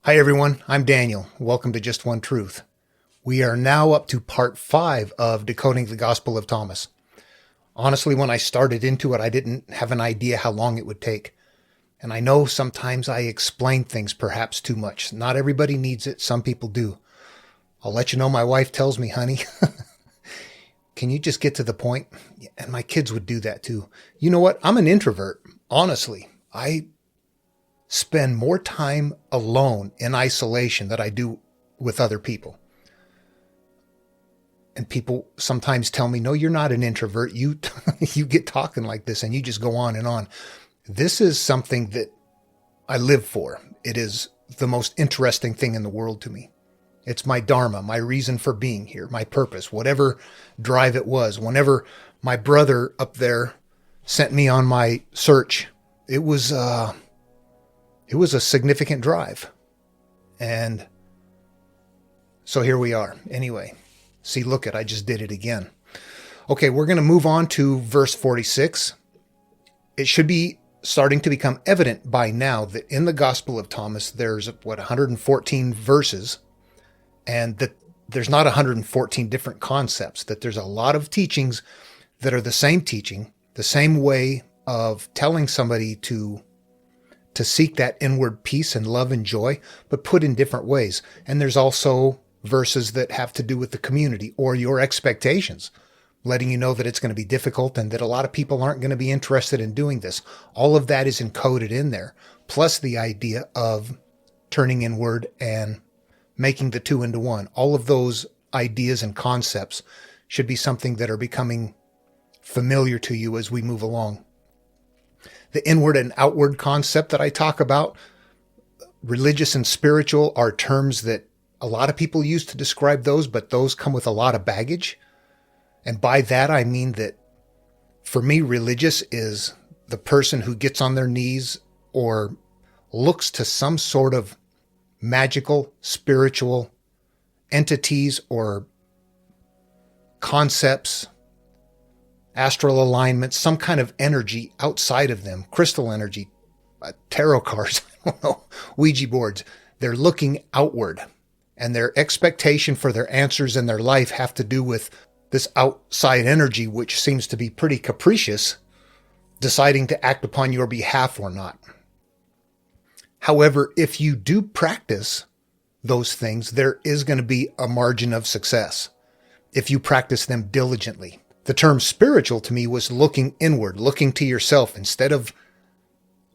Hi, everyone. I'm Daniel. Welcome to Just One Truth. We are now up to part 5 of Decoding the Gospel of Thomas. Honestly, when I started into it, I didn't have an idea how long it would take. And I know sometimes I explain things perhaps too much. Not everybody needs it. Some people do. I'll let you know my wife tells me, honey, can you just get to the point? And my kids would do that too. You know what? I'm an introvert. Honestly, I spend more time alone in isolation than I do with other people. And people sometimes tell me, no, you're not an introvert. You get talking like this and you just go on and on. This is something that I live for. It is the most interesting thing in the world to me. It's my dharma, my reason for being here, my purpose, whatever drive it was. Whenever my brother up there sent me on my search, it was a significant drive. And so here we are. Anyway, see, look I just did it again. Okay, we're going to move on to verse 46. It should be starting to become evident by now that in the Gospel of Thomas, there's 114 verses, and that there's not 114 different concepts, that there's a lot of teachings that are the same teaching, the same way of telling somebody to seek that inward peace and love and joy, but put in different ways. And there's also verses that have to do with the community or your expectations, letting you know that it's going to be difficult and that a lot of people aren't going to be interested in doing this. All of that is encoded in there, plus the idea of turning inward and making the two into one. All of those ideas and concepts should be something that are becoming familiar to you as we move along. The inward and outward concept that I talk about, religious and spiritual, are terms that a lot of people use to describe those, but those come with a lot of baggage. And by that, I mean that for me, religious is the person who gets on their knees or looks to some sort of magical, spiritual entities or concepts, astral alignments, some kind of energy outside of them, crystal energy, tarot cards, I don't know, Ouija boards. They're looking outward, and their expectation for their answers in their life have to do with this outside energy, which seems to be pretty capricious, deciding to act upon your behalf or not. However, if you do practice those things, there is going to be a margin of success if you practice them diligently. The term spiritual to me was looking inward, looking to yourself instead of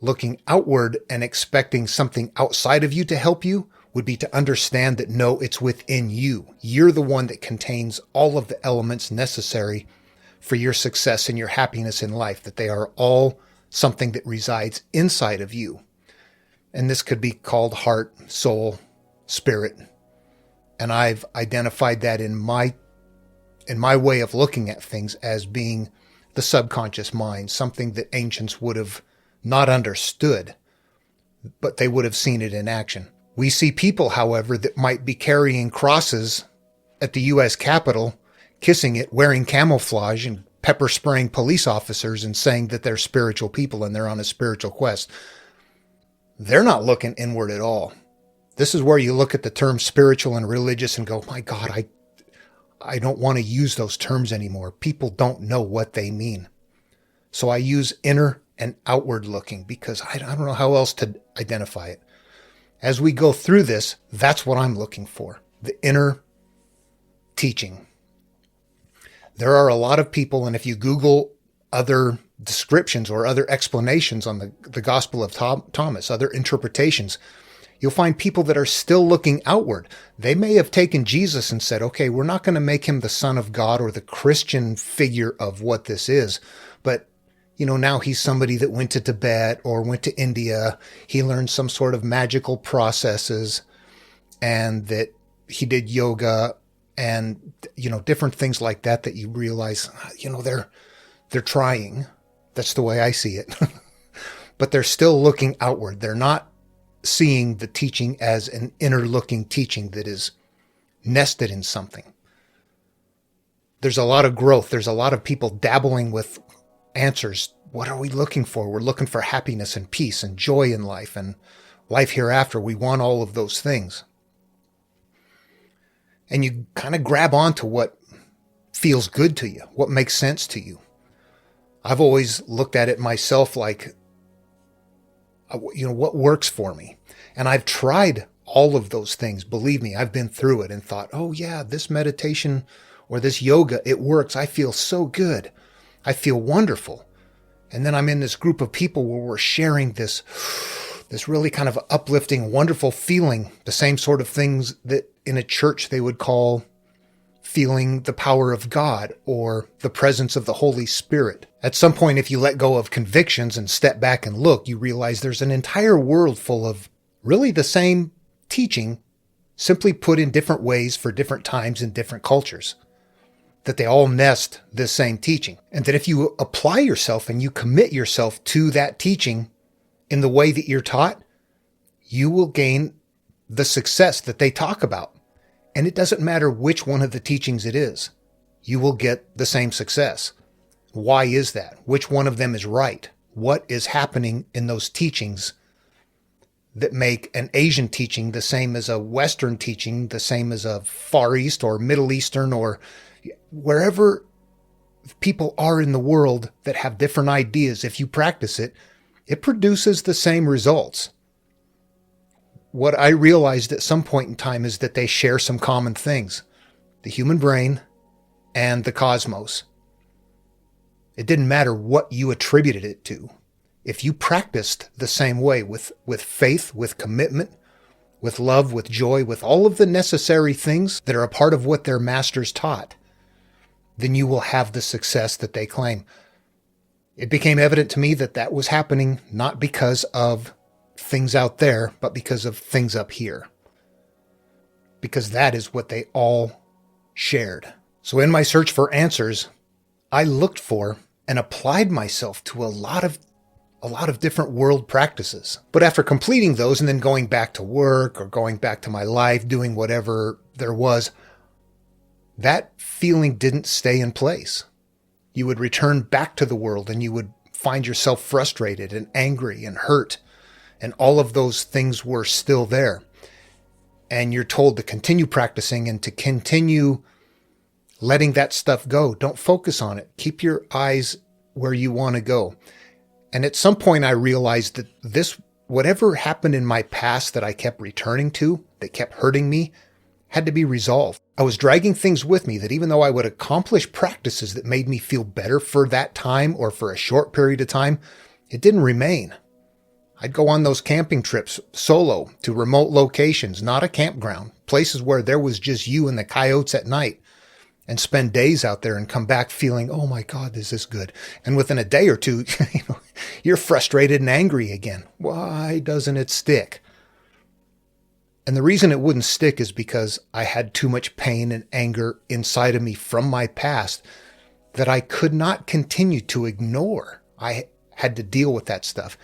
looking outward and expecting something outside of you to help you. Would be to understand that no, it's within you. You're the one that contains all of the elements necessary for your success and your happiness in life, that they are all something that resides inside of you. And this could be called heart, soul, spirit. And I've identified that in my way of looking at things as being the subconscious mind, something that ancients would have not understood, but they would have seen it in action. We see people, however, that might be carrying crosses at the U.S. Capitol, kissing it, wearing camouflage and pepper spraying police officers and saying that they're spiritual people and they're on a spiritual quest. They're not looking inward at all. This is where you look at the term spiritual and religious and go, my God, I don't want to use those terms anymore. People don't know what they mean. So I use inner and outward looking because I don't know how else to identify it. As we go through this, that's what I'm looking for, the inner teaching. There are a lot of people, and if you Google other descriptions or other explanations on the Gospel of Thomas, other interpretations, you'll find people that are still looking outward. They may have taken Jesus and said, okay, we're not going to make him the Son of God or the Christian figure of what this is, but now he's somebody that went to Tibet or went to India. He learned some sort of magical processes and that he did yoga and, different things like that you realize, they're trying. That's the way I see it. But they're still looking outward. They're not seeing the teaching as an inner looking teaching that is nested in something. There's a lot of growth. There's a lot of people dabbling with answers. What are we looking for? We're looking for happiness and peace and joy in life. And life hereafter. We want all of those things. And you kind of grab onto what feels good to you, what makes sense to you. I've always looked at it myself like, what works for me. And I've tried all of those things. Believe me, I've been through it and thought, oh yeah, this meditation or this yoga, it works. I feel so good. I feel wonderful. And then I'm in this group of people where we're sharing this really kind of uplifting, wonderful feeling, the same sort of things that in a church they would call feeling the power of God or the presence of the Holy Spirit. At some point, if you let go of convictions and step back and look, you realize there's an entire world full of really the same teaching, simply put in different ways for different times and different cultures. That they all nest this same teaching. And that if you apply yourself and you commit yourself to that teaching in the way that you're taught, you will gain the success that they talk about. And it doesn't matter which one of the teachings it is. You will get the same success. Why is that? Which one of them is right? What is happening in those teachings that make an Asian teaching the same as a Western teaching, the same as a Far East or Middle Eastern or wherever people are in the world that have different ideas? If you practice it, it produces the same results. What I realized at some point in time is that they share some common things. The human brain and the cosmos. It didn't matter what you attributed it to. If you practiced the same way with faith, with commitment, with love, with joy, with all of the necessary things that are a part of what their masters taught, then you will have the success that they claim. It became evident to me that that was happening not because of things out there, but because of things up here. Because that is what they all shared. So in my search for answers, I looked for and applied myself to a lot of different world practices. But after completing those and then going back to work or going back to my life, doing whatever there was, that feeling didn't stay in place. You would return back to the world and you would find yourself frustrated and angry and hurt. And all of those things were still there. And you're told to continue practicing and to continue letting that stuff go. Don't focus on it. Keep your eyes where you want to go. And at some point I realized that this, whatever happened in my past that I kept returning to, that kept hurting me, had to be resolved. I was dragging things with me that even though I would accomplish practices that made me feel better for that time or for a short period of time, it didn't remain. I'd go on those camping trips solo to remote locations, not a campground, places where there was just you and the coyotes at night, and spend days out there and come back feeling, oh my God, this is good. And within a day or two, you're frustrated and angry again. Why doesn't it stick? And the reason it wouldn't stick is because I had too much pain and anger inside of me from my past that I could not continue to ignore. I had to deal with that stuff.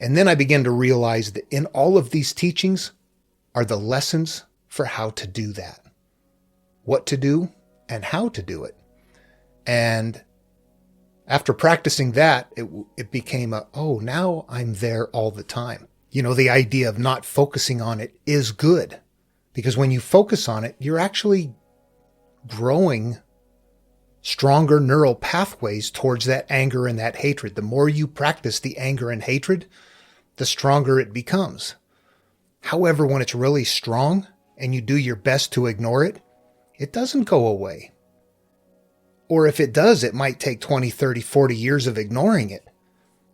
And then I began to realize that in all of these teachings are the lessons for how to do that. What to do and how to do it. And after practicing that, it became now I'm there all the time. The idea of not focusing on it is good. Because when you focus on it, you're actually growing stronger neural pathways towards that anger and that hatred. The more you practice the anger and hatred, the stronger it becomes. However, when it's really strong and you do your best to ignore it, it doesn't go away. Or if it does, it might take 20, 30, 40 years of ignoring it.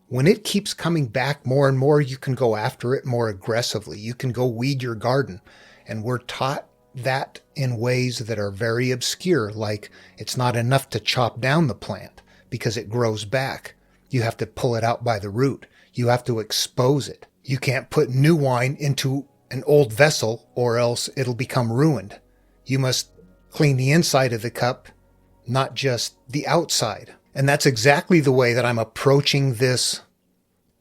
When it keeps coming back more and more, you can go after it more aggressively. You can go weed your garden. And we're taught that in ways that are very obscure, like it's not enough to chop down the plant because it grows back. You have to pull it out by the root. You have to expose it. You can't put new wine into an old vessel or else it'll become ruined. You must clean the inside of the cup, not just the outside. And that's exactly the way that I'm approaching this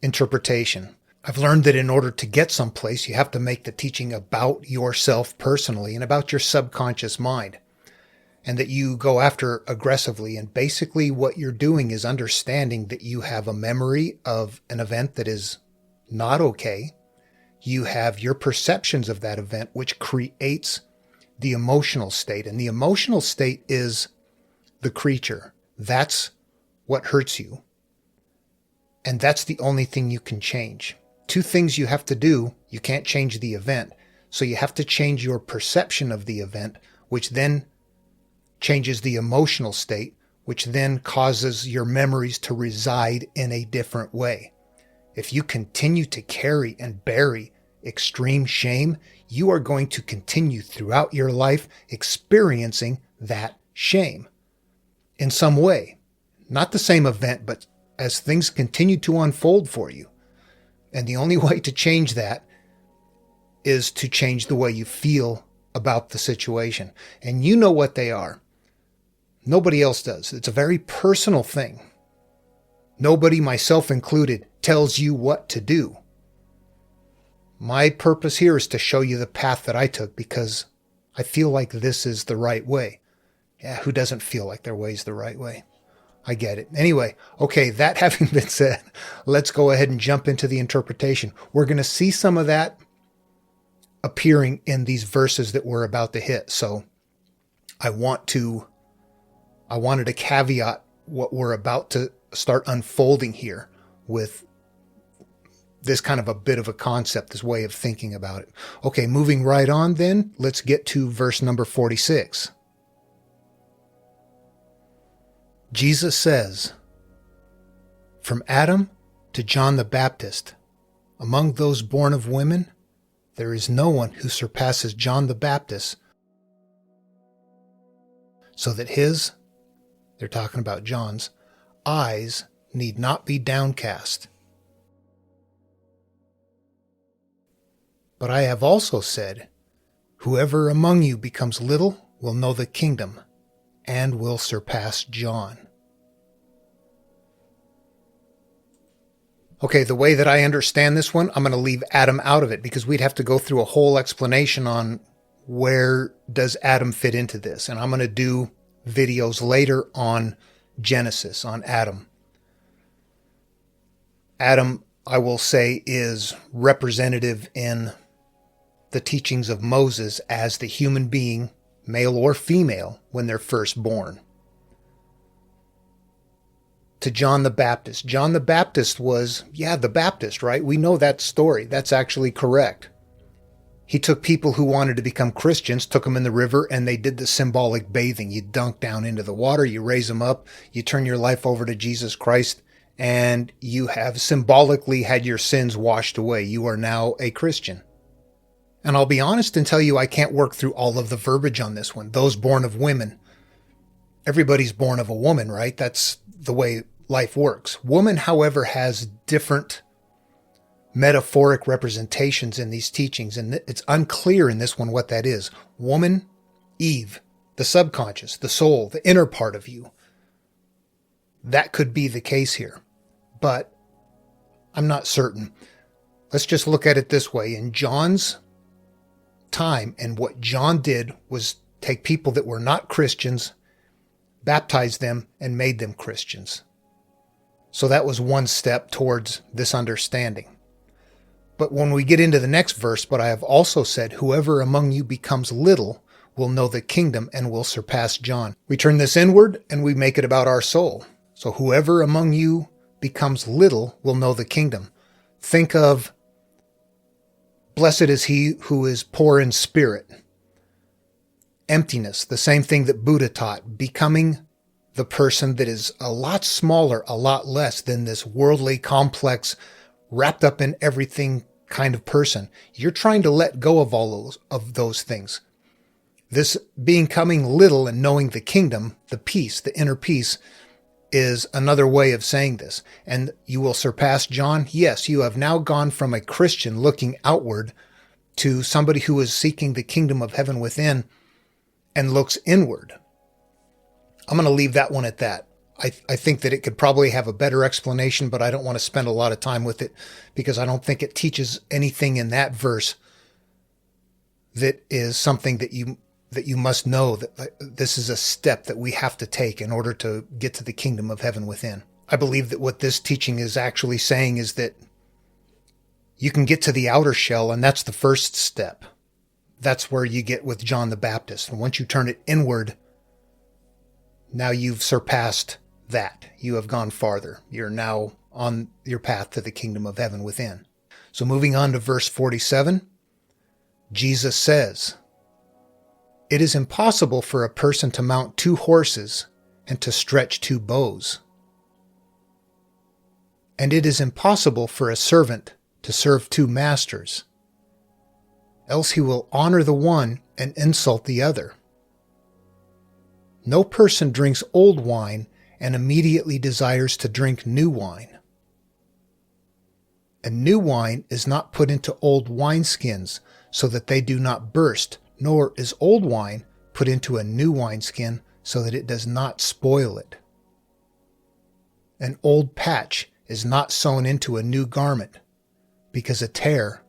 interpretation. I've learned that in order to get someplace, you have to make the teaching about yourself personally and about your subconscious mind, and that you go after aggressively. And basically what you're doing is understanding that you have a memory of an event that is not okay. you have your perceptions of that event, which creates the emotional state. And the emotional state is the creature. That's what hurts you. And that's the only thing you can change. Two things you have to do. You can't change the event. So you have to change your perception of the event, which then changes the emotional state, which then causes your memories to reside in a different way. If you continue to carry and bury extreme shame, you are going to continue throughout your life experiencing that shame in some way. Not the same event, but as things continue to unfold for you. And the only way to change that is to change the way you feel about the situation. And you know what they are. Nobody else does. It's a very personal thing. Nobody, myself included, tells you what to do. My purpose here is to show you the path that I took because I feel like this is the right way. Yeah, who doesn't feel like their way is the right way? I get it. Anyway, okay, that having been said, let's go ahead and jump into the interpretation. We're going to see some of that appearing in these verses that we're about to hit. So I wanted to caveat what we're about to start unfolding here with this kind of a bit of a concept, this way of thinking about it. Okay, moving right on then, let's get to verse number 46. Jesus says, "From Adam to John the Baptist, among those born of women, there is no one who surpasses John the Baptist, so that his," they're talking about John's, "eyes need not be downcast. But I have also said, whoever among you becomes little will know the kingdom and will surpass John." Okay, the way that I understand this one, I'm going to leave Adam out of it because we'd have to go through a whole explanation on where does Adam fit into this. And I'm going to do videos later on Genesis, on Adam. Adam, I will say, is representative in the teachings of Moses as the human being, male or female, when they're first born. To John the Baptist. John the Baptist was, the Baptist, right? We know that story. That's actually correct. He took people who wanted to become Christians, took them in the river, and they did the symbolic bathing. You dunk down into the water, you raise them up, you turn your life over to Jesus Christ, and you have symbolically had your sins washed away. You are now a Christian. And I'll be honest and tell you, I can't work through all of the verbiage on this one. Those born of women. Everybody's born of a woman, right? That's the way life works. Woman, however, has different metaphoric representations in these teachings, and it's unclear in this one what that is. Woman, Eve, the subconscious, the soul, the inner part of you. That could be the case here, but I'm not certain. Let's just look at it this way. In John's time, and what John did was take people that were not Christians, baptize them, and made them Christians. So that was one step towards this understanding. But when we get into the next verse, but I have also said, whoever among you becomes little will know the kingdom and will surpass John. We turn this inward and we make it about our soul. So whoever among you becomes little will know the kingdom. Think of, blessed is he who is poor in spirit. Emptiness, the same thing that Buddha taught, becoming the person that is a lot smaller, a lot less than this worldly, complex, wrapped up in everything kind of person. You're trying to let go of all those things. This becoming little and knowing the kingdom, the peace, the inner peace, is another way of saying this. And you will surpass John? Yes, you have now gone from a Christian looking outward to somebody who is seeking the kingdom of heaven within and looks inward. I'm going to leave that one at that. I think that it could probably have a better explanation, but I don't want to spend a lot of time with it because I don't think it teaches anything in that verse that is something that you must know, that this is a step that we have to take in order to get to the kingdom of heaven within. I believe that what this teaching is actually saying is that You can get to the outer shell, and that's the first step. That's where you get with John the Baptist. And once you turn it inward, now you've surpassed that. You have gone farther. You're now on your path to the kingdom of heaven within. So moving on to verse 47, Jesus says, "It is impossible for a person to mount 2 horses and to stretch 2 bows. And it is impossible for a servant to serve 2 masters. Else he will honor the one and insult the other. No person drinks old wine and immediately desires to drink new wine. And new wine is not put into old wineskins so that they do not burst, nor is old wine put into a new wineskin so that it does not spoil it. An old patch is not sewn into a new garment, because a tear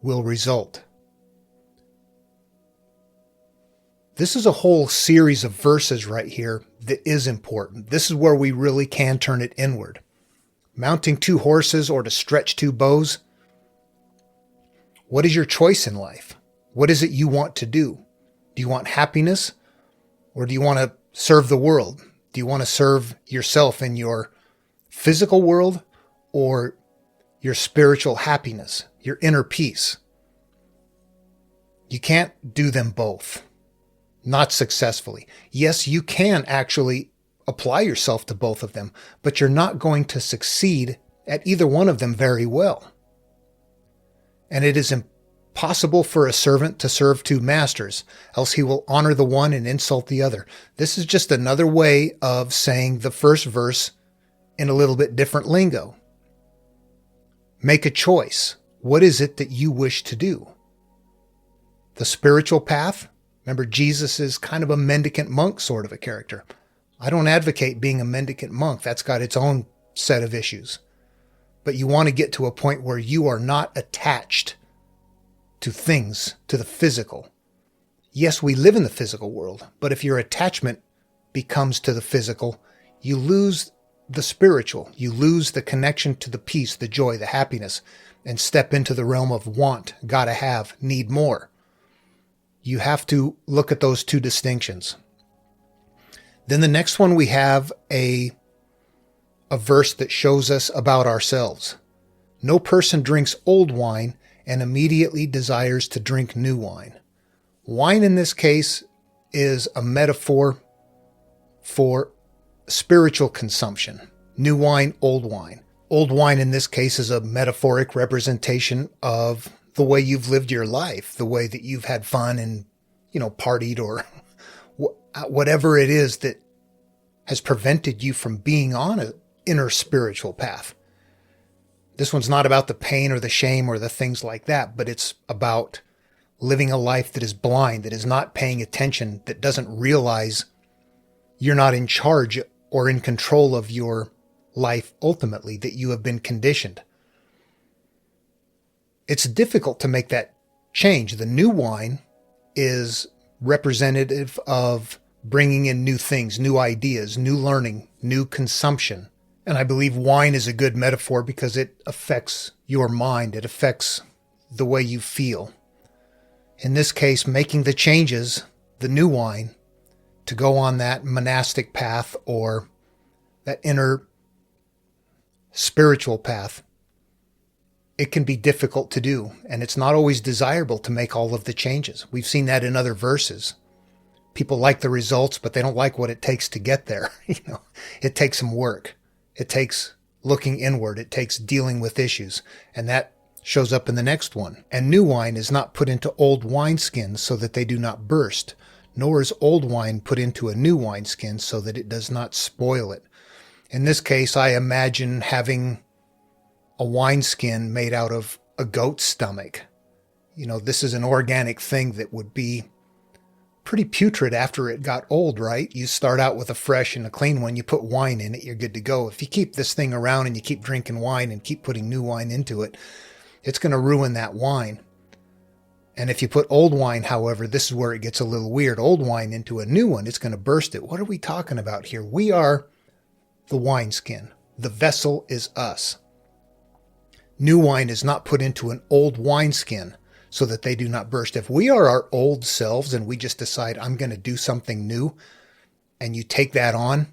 will result." This is a whole series of verses right here that is important. This is where we really can turn it inward. Mounting 2 horses or to stretch 2 bows. What is your choice in life? What is it you want to do? Do you want happiness, or do you want to serve the world? Do you want to serve yourself in your physical world, or your spiritual happiness, your inner peace? You can't do them both. Not successfully. Yes, you can actually apply yourself to both of them, but you're not going to succeed at either one of them very well. And it is impossible for a servant to serve 2 masters, else he will honor the one and insult the other. This is just another way of saying the first verse in a little bit different lingo. Make a choice. What is it that you wish to do? The spiritual path? Remember, Jesus is kind of a mendicant monk sort of a character. I don't advocate being a mendicant monk. That's got its own set of issues. But you want to get to a point where you are not attached to things, to the physical. Yes, we live in the physical world, but if your attachment becomes to the physical, you lose the spiritual. You lose the connection to the peace, the joy, the happiness, and step into the realm of want, gotta have, need more. You have to look at those 2 distinctions. Then the next one, we have a verse that shows us about ourselves. No person drinks old wine and immediately desires to drink new wine. Wine in this case is a metaphor for spiritual consumption. New wine, old wine. Old wine in this case is a metaphoric representation of the way you've lived your life, the way that you've had fun and, partied, or whatever it is that has prevented you from being on an inner spiritual path. This one's not about the pain or the shame or the things like that, but it's about living a life that is blind, that is not paying attention, that doesn't realize you're not in charge or in control of your life ultimately, that you have been conditioned. It's difficult to make that change. The new wine is representative of bringing in new things, new ideas, new learning, new consumption. And I believe wine is a good metaphor because it affects your mind. It affects the way you feel. In this case, making the changes, the new wine, to go on that monastic path or that inner spiritual path, it can be difficult to do, and it's not always desirable to make all of the changes. We've seen that in other verses. People like the results, but they don't like what it takes to get there. It takes some work. It takes looking inward. It takes dealing with issues, and that shows up in the next one. And new wine is not put into old wineskins so that they do not burst, nor is old wine put into a new wineskin so that it does not spoil it. In this case, I imagine having a wineskin made out of a goat's stomach. This is an organic thing that would be pretty putrid after it got old, right? You start out with a fresh and a clean one. You put wine in it, you're good to go. If you keep this thing around and you keep drinking wine and keep putting new wine into it, it's going to ruin that wine. And if you put old wine, however, this is where it gets a little weird. Old wine into a new one, it's going to burst it. What are we talking about here? We are the wineskin. The vessel is us. New wine is not put into an old wineskin so that they do not burst. If we are our old selves and we just decide, I'm going to do something new, and you take that on,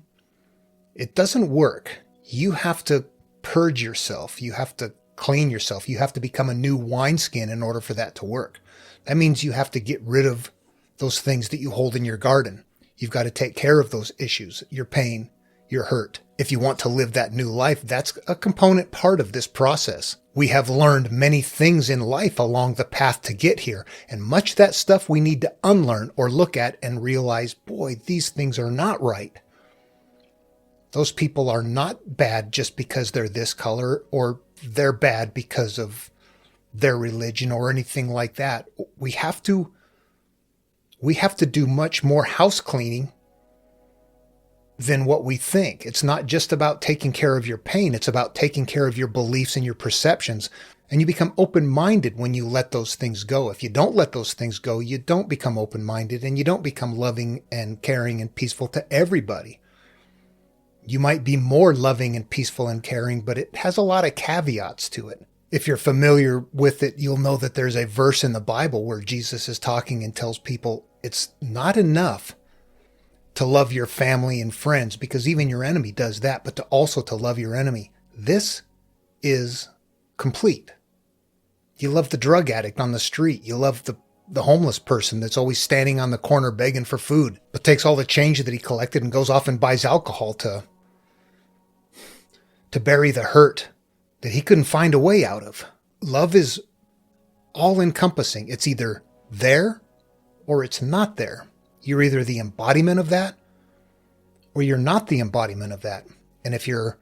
it doesn't work. You have to purge yourself. You have to clean yourself. You have to become a new wineskin in order for that to work. That means you have to get rid of those things that you hold in your garden. You've got to take care of those issues, your pain, your hurt. If you want to live that new life, that's a component part of this process. We have learned many things in life along the path to get here, and much of that stuff we need to unlearn or look at and realize, boy, these things are not right. Those people are not bad just because they're this color, or they're bad because of their religion or anything like that. We have to do much more house cleaning than what we think. It's not just about taking care of your pain. It's about taking care of your beliefs and your perceptions. And you become open-minded when you let those things go. If you don't let those things go, you don't become open-minded, and you don't become loving and caring and peaceful to everybody. You might be more loving and peaceful and caring, but it has a lot of caveats to it. If you're familiar with it, you'll know that there's a verse in the Bible where Jesus is talking and tells people it's not enough to love your family and friends, because even your enemy does that, but to love your enemy. This is complete. You love the drug addict on the street. You love the homeless person that's always standing on the corner begging for food, but takes all the change that he collected and goes off and buys alcohol to bury the hurt that he couldn't find a way out of. Love is all encompassing. It's either there or it's not there. You're either the embodiment of that or you're not the embodiment of that. And if you're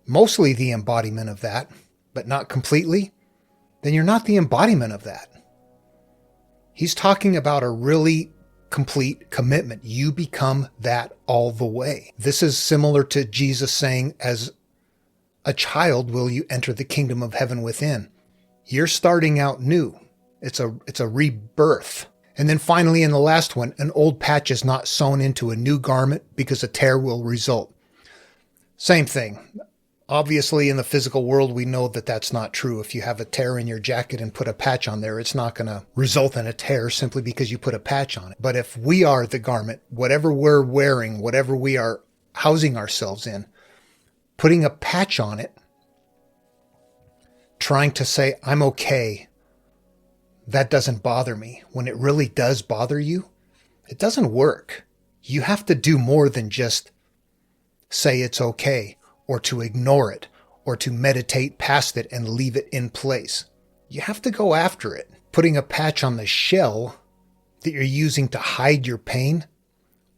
mostly the embodiment of that, but not completely, then you're not the embodiment of that. He's talking about a really complete commitment. You become that all the way. This is similar to Jesus saying, as a child will you enter the kingdom of heaven within. You're starting out new. It's a rebirth. And then finally, in the last one, an old patch is not sewn into a new garment because a tear will result. Same thing. Obviously, in the physical world, we know that that's not true. If you have a tear in your jacket and put a patch on there, it's not going to result in a tear simply because you put a patch on it. But if we are the garment, whatever we're wearing, whatever we are housing ourselves in, putting a patch on it, trying to say, I'm okay, that doesn't bother me, when it really does bother you, it doesn't work. You have to do more than just say it's okay, or to ignore it, or to meditate past it and leave it in place. You have to go after it. Putting a patch on the shell that you're using to hide your pain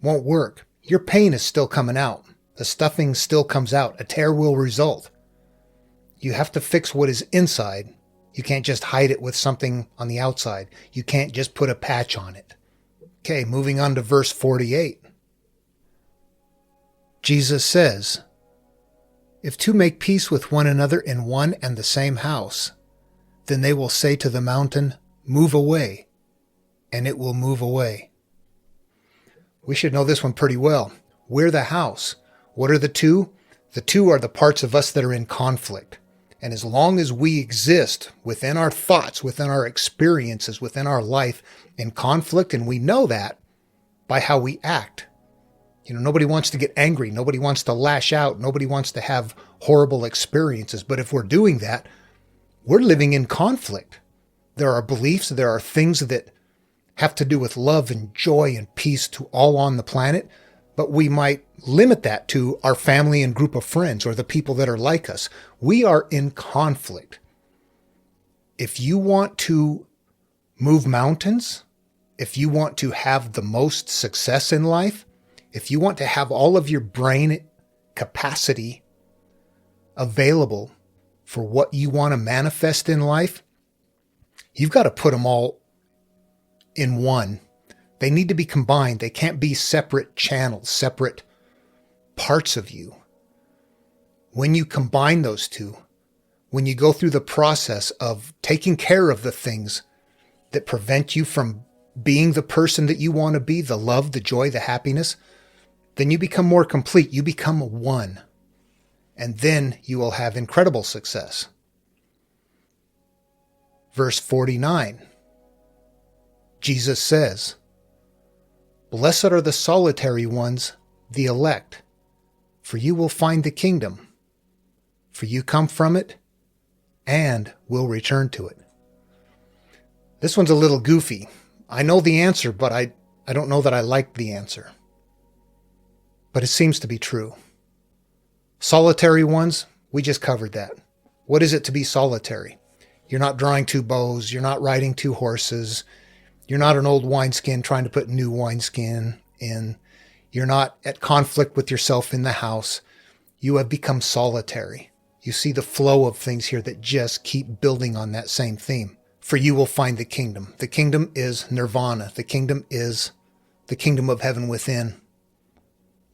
won't work. Your pain is still coming out. The stuffing still comes out. A tear will result. You have to fix what is inside. You can't just hide it with something on the outside. You can't just put a patch on it. Okay, moving on to verse 48. Jesus says, if two make peace with one another in one and the same house, then they will say to the mountain, move away, and it will move away. We should know this one pretty well. We're the house. What are the two? The two are the parts of us that are in conflict. And as long as we exist within our thoughts, within our experiences, within our life in conflict, and we know that by how we act. Nobody wants to get angry. Nobody wants to lash out. Nobody wants to have horrible experiences. But if we're doing that, we're living in conflict. There are beliefs, there are things that have to do with love and joy and peace to all on the planet. But we might limit that to our family and group of friends or the people that are like us. We are in conflict. If you want to move mountains, if you want to have the most success in life, if you want to have all of your brain capacity available for what you want to manifest in life, you've got to put them all in one. They need to be combined. They can't be separate channels, separate parts of you. When you combine those two, when you go through the process of taking care of the things that prevent you from being the person that you want to be, the love, the joy, the happiness, then you become more complete. You become one. And then you will have incredible success. Verse 49, Jesus says, "Blessed are the solitary ones, the elect, for you will find the kingdom. For you come from it and will return to it." This one's a little goofy. I know the answer, but I don't know that I like the answer. But it seems to be true. Solitary ones, we just covered that. What is it to be solitary? You're not drawing two bows. You're not riding two horses. You're not an old wineskin trying to put new wineskin in. You're not at conflict with yourself in the house. You have become solitary. You see the flow of things here that just keep building on that same theme. For you will find the kingdom. The kingdom is nirvana. The kingdom is the kingdom of heaven within.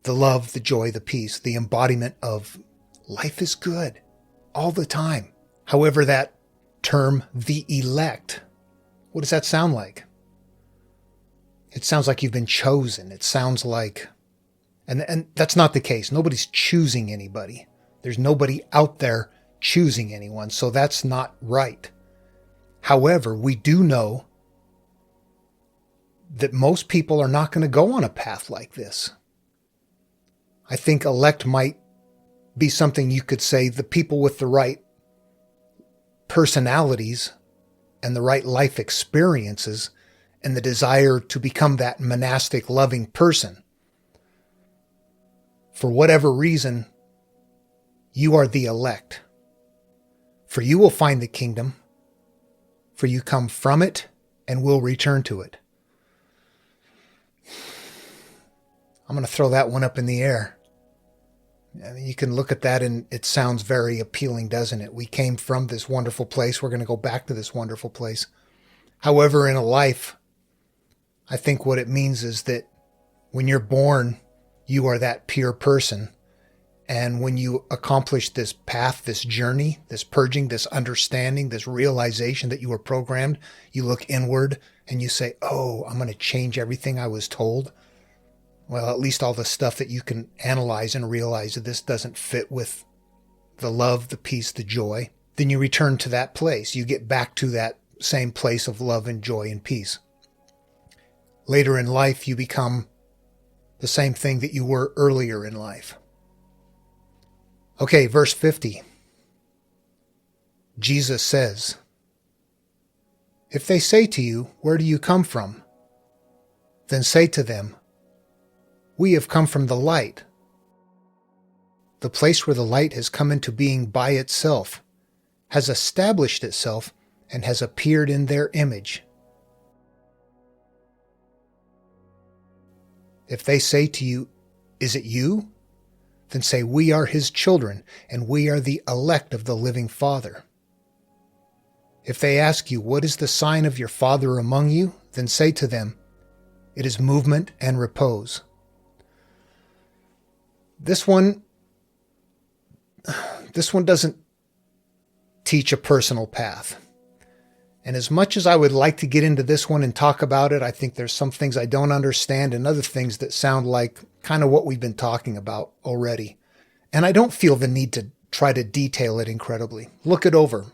The love, the joy, the peace, the embodiment of life is good all the time. However, that term, the elect, what does that sound like? It sounds like you've been chosen. It sounds like, and that's not the case. Nobody's choosing anybody. There's nobody out there choosing anyone. So that's not right. However, we do know that most people are not going to go on a path like this. I think elect might be something you could say the people with the right personalities and the right life experiences and the desire to become that monastic loving person. For whatever reason, you are the elect. For you will find the kingdom, for you come from it and will return to it. I'm going to throw that one up in the air. I mean, you can look at that and it sounds very appealing, doesn't it? We came from this wonderful place. We're going to go back to this wonderful place. However, in a life, I think what it means is that when you're born, you are that pure person. And when you accomplish this path, this journey, this purging, this understanding, this realization that you were programmed, you look inward and you say, oh, I'm going to change everything I was told. Well, at least all the stuff that you can analyze and realize that this doesn't fit with the love, the peace, the joy. Then you return to that place. You get back to that same place of love and joy and peace. Later in life, you become the same thing that you were earlier in life. Okay, verse 50. Jesus says, "If they say to you, 'Where do you come from?' then say to them, 'We have come from the light.' The place where the light has come into being by itself, has established itself, and has appeared in their image. If they say to you, 'Is it you?' then say, 'We are his children, and we are the elect of the living Father.' If they ask you, 'What is the sign of your Father among you?' then say to them, 'It is movement and repose.'" This one doesn't teach a personal path. And as much as I would like to get into this one and talk about it, I think there's some things I don't understand and other things that sound like kind of what we've been talking about already. And I don't feel the need to try to detail it incredibly. Look it over.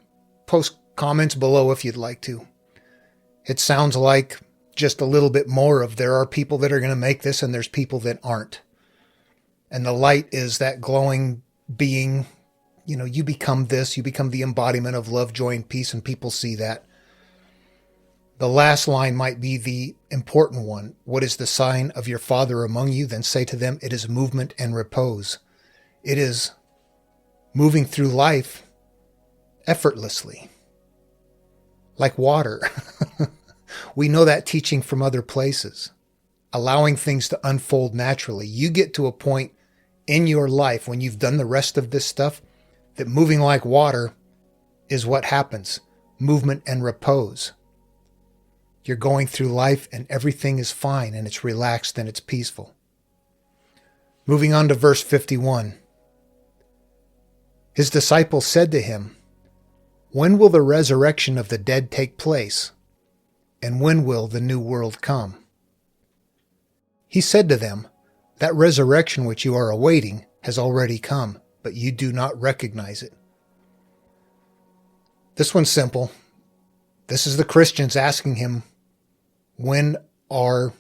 Post comments below if you'd like to. It sounds like just a little bit more of there are people that are going to make this and there's people that aren't. And the light is that glowing being, you become this, you become the embodiment of love, joy, and peace, and people see that. The last line might be the important one. What is the sign of your Father among you? Then say to them, it is movement and repose. It is moving through life effortlessly, like water. We know that teaching from other places, allowing things to unfold naturally. You get to a point in your life when you've done the rest of this stuff that moving like water is what happens. Movement and repose. You're going through life and everything is fine and it's relaxed and it's peaceful. Moving on to verse 51. His disciples said to him, "When will the resurrection of the dead take place? And when will the new world come?" He said to them, "That resurrection which you are awaiting has already come, but you do not recognize it." This one's simple. This is the Christians asking him, when are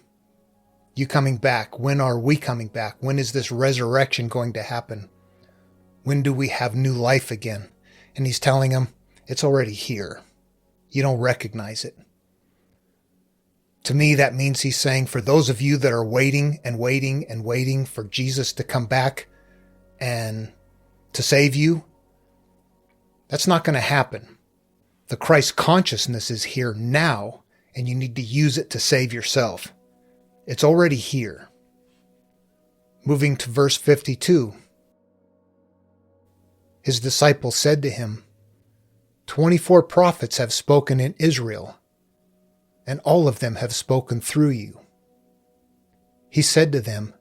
you coming back? When are we coming back? When is this resurrection going to happen? When do we have new life again? And he's telling them, it's already here. You don't recognize it. To me, that means he's saying, for those of you that are waiting and waiting and waiting for Jesus to come back and to save you, that's not going to happen. The Christ consciousness is here now, and you need to use it to save yourself. It's already here. Moving to verse 52. His disciples said to him, 24 prophets have spoken in Israel, and all of them have spoken through you. He said to them,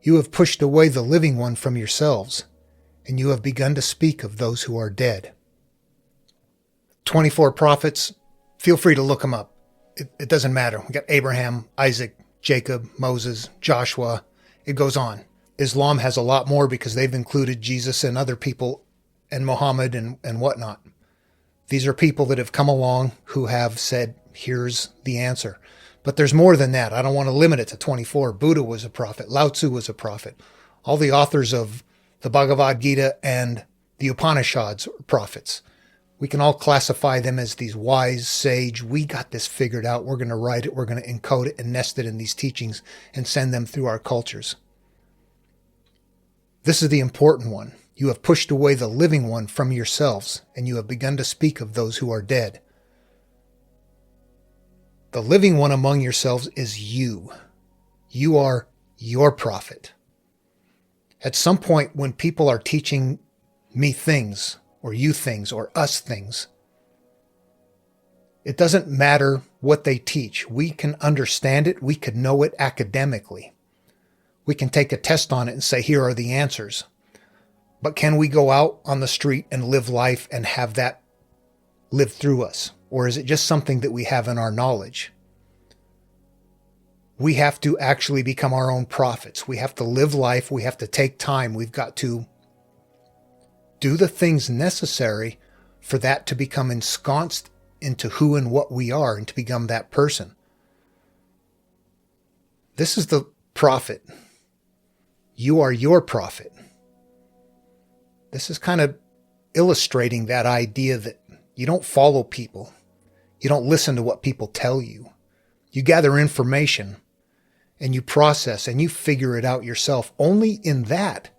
you have pushed away the living one from yourselves, and you have begun to speak of those who are dead. 24 prophets, feel free to look them up. It doesn't matter. We got Abraham, Isaac, Jacob, Moses, Joshua. It goes on. Islam has a lot more because they've included Jesus and other people and Muhammad and whatnot. These are people that have come along who have said, here's the answer. But there's more than that. I don't want to limit it to 24. Buddha was a prophet. Lao Tzu was a prophet. All the authors of the Bhagavad Gita and the Upanishads are prophets. We can all classify them as these wise, sage, we got this figured out. We're going to write it. We're going to encode it and nest it in these teachings and send them through our cultures. This is the important one. You have pushed away the living one from yourselves, and you have begun to speak of those who are dead. The living one among yourselves is you. You are your prophet. At some point when people are teaching me things, or you things, or us things, it doesn't matter what they teach. We can understand it. We can know it academically. We can take a test on it and say, here are the answers. But can we go out on the street and live life and have that live through us? Or is it just something that we have in our knowledge? We have to actually become our own prophets. We have to live life. We have to take time. We've got to do the things necessary for that to become ensconced into who and what we are and to become that person. This is the prophet. You are your prophet. This is kind of illustrating that idea that you don't follow people. You don't listen to what people tell you. You gather information and you process and you figure it out yourself. Only in that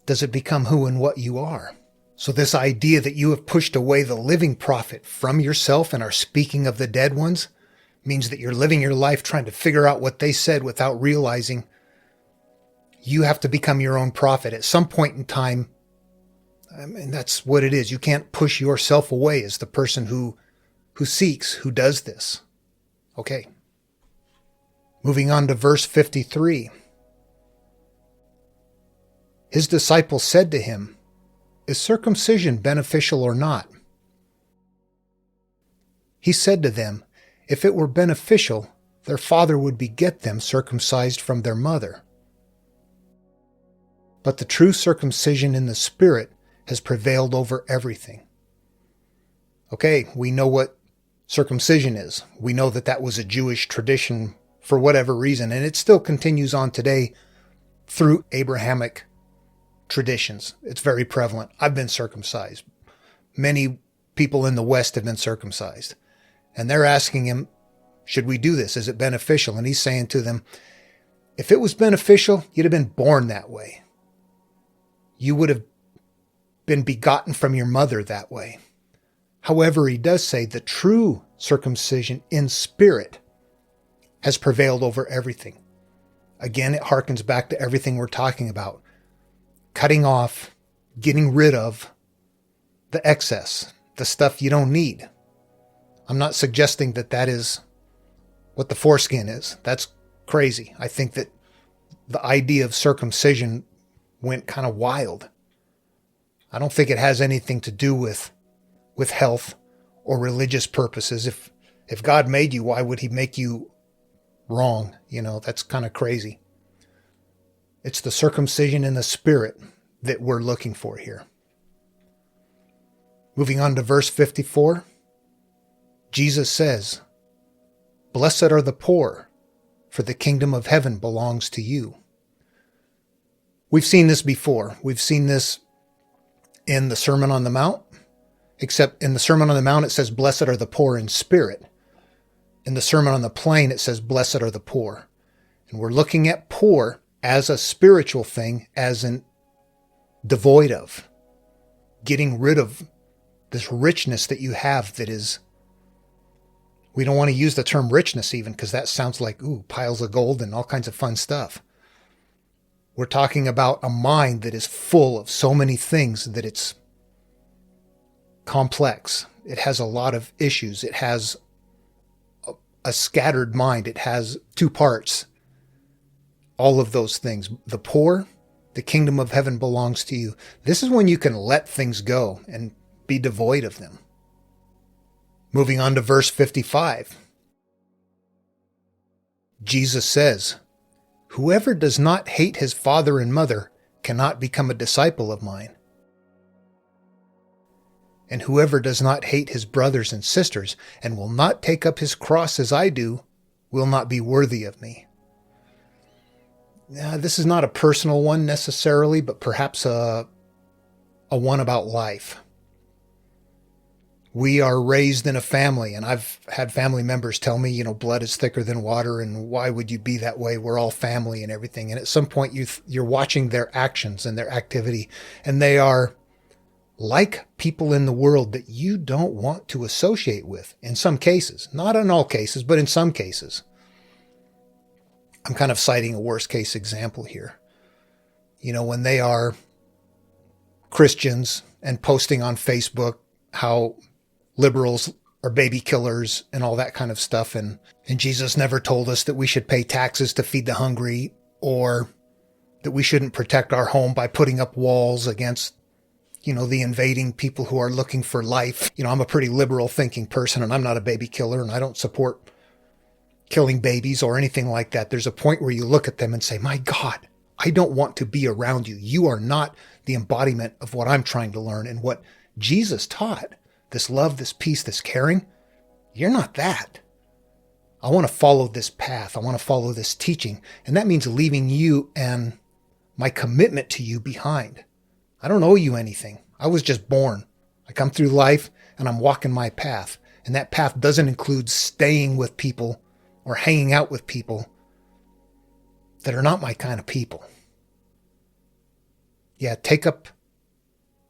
does it become who and what you are. So this idea that you have pushed away the living prophet from yourself and are speaking of the dead ones means that you're living your life trying to figure out what they said without realizing you have to become your own prophet. At some point in time, I mean, that's what it is. You can't push yourself away as the person who seeks, who does this. Okay. Moving on to verse 53. His disciples said to him, is circumcision beneficial or not? He said to them, if it were beneficial, their father would beget them circumcised from their mother. But the true circumcision in the Spirit has prevailed over everything. Okay, we know what circumcision is. We know that that was a Jewish tradition for whatever reason, and it still continues on today through Abrahamic traditions. It's very prevalent. I've been circumcised. Many people in the West have been circumcised. And they're asking him, should we do this? Is it beneficial? And he's saying to them, if it was beneficial, you'd have been born that way. You would have been begotten from your mother that way. However, he does say the true circumcision in spirit has prevailed over everything. Again, it harkens back to everything we're talking about. Cutting off, getting rid of the excess, the stuff you don't need. I'm not suggesting that that is what the foreskin is. That's crazy. I think that the idea of circumcision went kind of wild. I don't think it has anything to do with health or religious purposes. If God made you, why would he make you wrong? You know, that's kind of crazy. It's the circumcision in the spirit that we're looking for here. Moving on to verse 54. Jesus says, "Blessed are the poor, for the kingdom of heaven belongs to you." We've seen this before. We've seen this in the Sermon on the Mount, except in the Sermon on the Mount it says, "Blessed are the poor in spirit." In the Sermon on the Plain it says, "Blessed are the poor." And we're looking at poor as a spiritual thing, as in devoid of, getting rid of this richness that you have that is, we don't want to use the term richness even, because that sounds like, ooh, piles of gold and all kinds of fun stuff. We're talking about a mind that is full of so many things that it's complex. It has a lot of issues. It has a scattered mind. It has two parts. All of those things. The poor, the kingdom of heaven belongs to you. This is when you can let things go and be devoid of them. Moving on to verse 55. Jesus says, "Whoever does not hate his father and mother cannot become a disciple of mine. And whoever does not hate his brothers and sisters and will not take up his cross as I do will not be worthy of me." Now, this is not a personal one necessarily, but perhaps a one about life. We are raised in a family, and I've had family members tell me, blood is thicker than water, and why would you be that way? We're all family and everything. And at some point you're watching their actions and their activity, and they are like people in the world that you don't want to associate with in some cases. Not in all cases, but in some cases. I'm kind of citing a worst case example here. When they are Christians and posting on Facebook how liberals are baby killers and all that kind of stuff. And Jesus never told us that we should pay taxes to feed the hungry, or that we shouldn't protect our home by putting up walls against, the invading people who are looking for life. I'm a pretty liberal thinking person, and I'm not a baby killer, and I don't support killing babies or anything like that. There's a point where you look at them and say, my God, I don't want to be around you. You are not the embodiment of what I'm trying to learn and what Jesus taught. This love, this peace, this caring. You're not that. I want to follow this path. I want to follow this teaching. And that means leaving you and my commitment to you behind. I don't owe you anything. I was just born. I come through life and I'm walking my path. And that path doesn't include staying with people or hanging out with people that are not my kind of people. Yeah, take up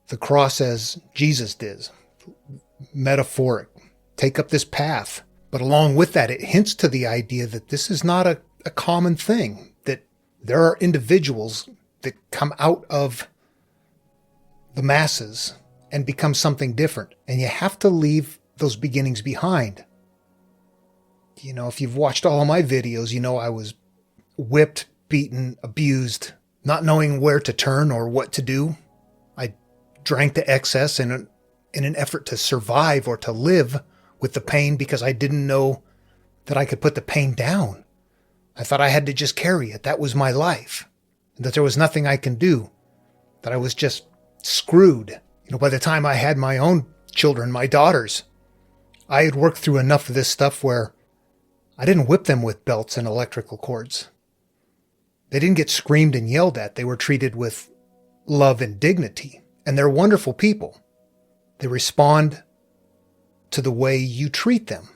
the cross as Jesus did. Metaphoric. Take up this path. But along with that, it hints to the idea that this is not a common thing, that there are individuals that come out of the masses and become something different. And you have to leave those beginnings behind. If you've watched all of my videos, I was whipped, beaten, abused, not knowing where to turn or what to do. I drank to excess in an effort to survive or to live with the pain, because I didn't know that I could put the pain down. I thought I had to just carry it. That was my life. That there was nothing I can do. That I was just screwed. By the time I had my own children, my daughters, I had worked through enough of this stuff where I didn't whip them with belts and electrical cords. They didn't get screamed and yelled at. They were treated with love and dignity. And they're wonderful people. They respond to the way you treat them.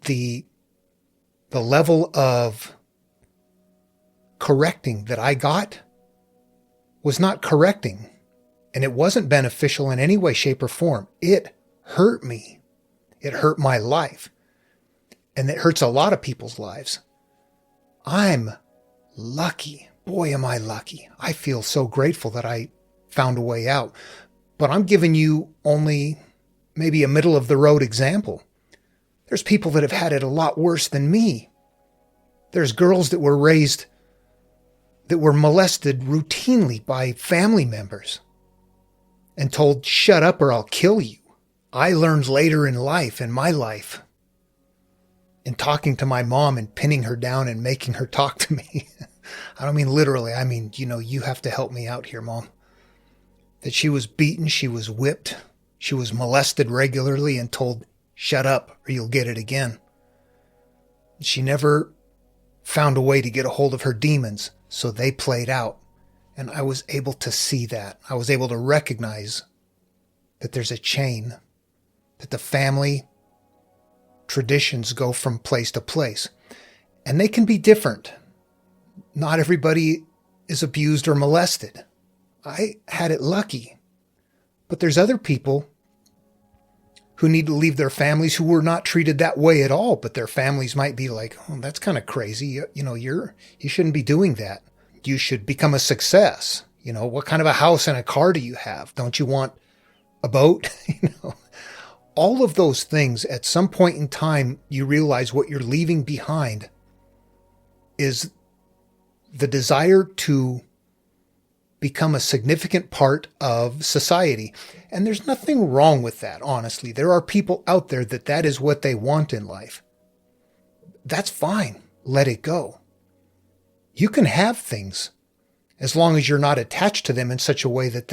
The level of correcting that I got was not correcting. And it wasn't beneficial in any way, shape, or form. It hurt me. It hurt my life. And it hurts a lot of people's lives. I'm lucky. Boy, am I lucky. I feel so grateful that I found a way out. But I'm giving you only maybe a middle of the road example. There's people that have had it a lot worse than me. There's girls that were raised, that were molested routinely by family members and told, shut up or I'll kill you. I learned later in life, in my life, in talking to my mom and pinning her down and making her talk to me. I don't mean literally. I mean, you have to help me out here, Mom. That she was beaten, she was whipped, she was molested regularly and told, shut up or you'll get it again. She never found a way to get a hold of her demons, so they played out. And I was able to see that. I was able to recognize that there's a chain, that the family traditions go from place to place. And they can be different. Not everybody is abused or molested. I had it lucky. But there's other people who need to leave their families who were not treated that way at all, but their families might be like, oh, that's kind of crazy. You shouldn't be doing that. You should become a success. What kind of a house and a car do you have? Don't you want a boat? All of those things, at some point in time, you realize what you're leaving behind is the desire to become a significant part of society. And there's nothing wrong with that, honestly. There are people out there that is what they want in life. That's fine. Let it go. You can have things as long as you're not attached to them in such a way that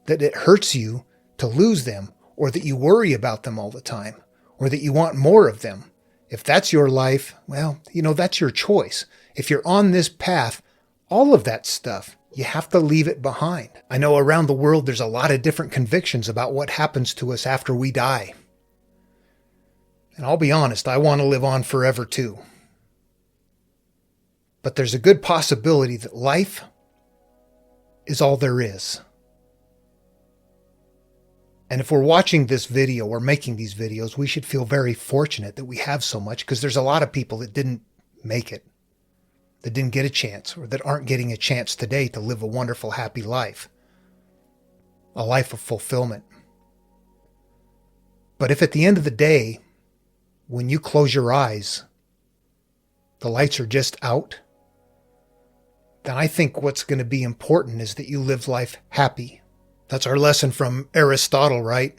it hurts you to lose them, or that you worry about them all the time, or that you want more of them. If that's your life, well, that's your choice. If you're on this path, all of that stuff, you have to leave it behind. I know around the world there's a lot of different convictions about what happens to us after we die. And I'll be honest, I want to live on forever too. But there's a good possibility that life is all there is. And if we're watching this video or making these videos, we should feel very fortunate that we have so much, because there's a lot of people that didn't make it, that didn't get a chance, or that aren't getting a chance today to live a wonderful, happy life, a life of fulfillment. But if at the end of the day, when you close your eyes, the lights are just out, then I think what's going to be important is that you live life happy. That's our lesson from Aristotle, right?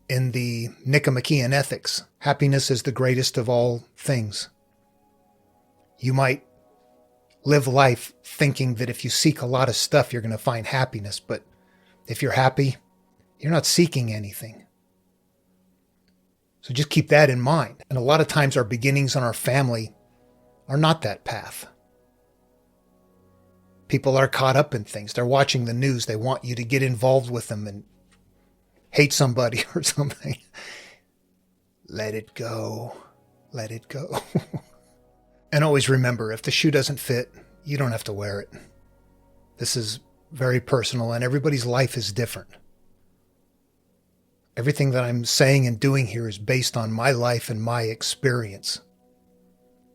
In the Nicomachean Ethics. Happiness is the greatest of all things. You might live life thinking that if you seek a lot of stuff, you're going to find happiness. But if you're happy, you're not seeking anything. So just keep that in mind. And a lot of times our beginnings in our family are not that path. People are caught up in things. They're watching the news. They want you to get involved with them and hate somebody or something. Let it go. Let it go. And always remember, if the shoe doesn't fit, you don't have to wear it. This is very personal, and everybody's life is different. Everything that I'm saying and doing here is based on my life and my experience.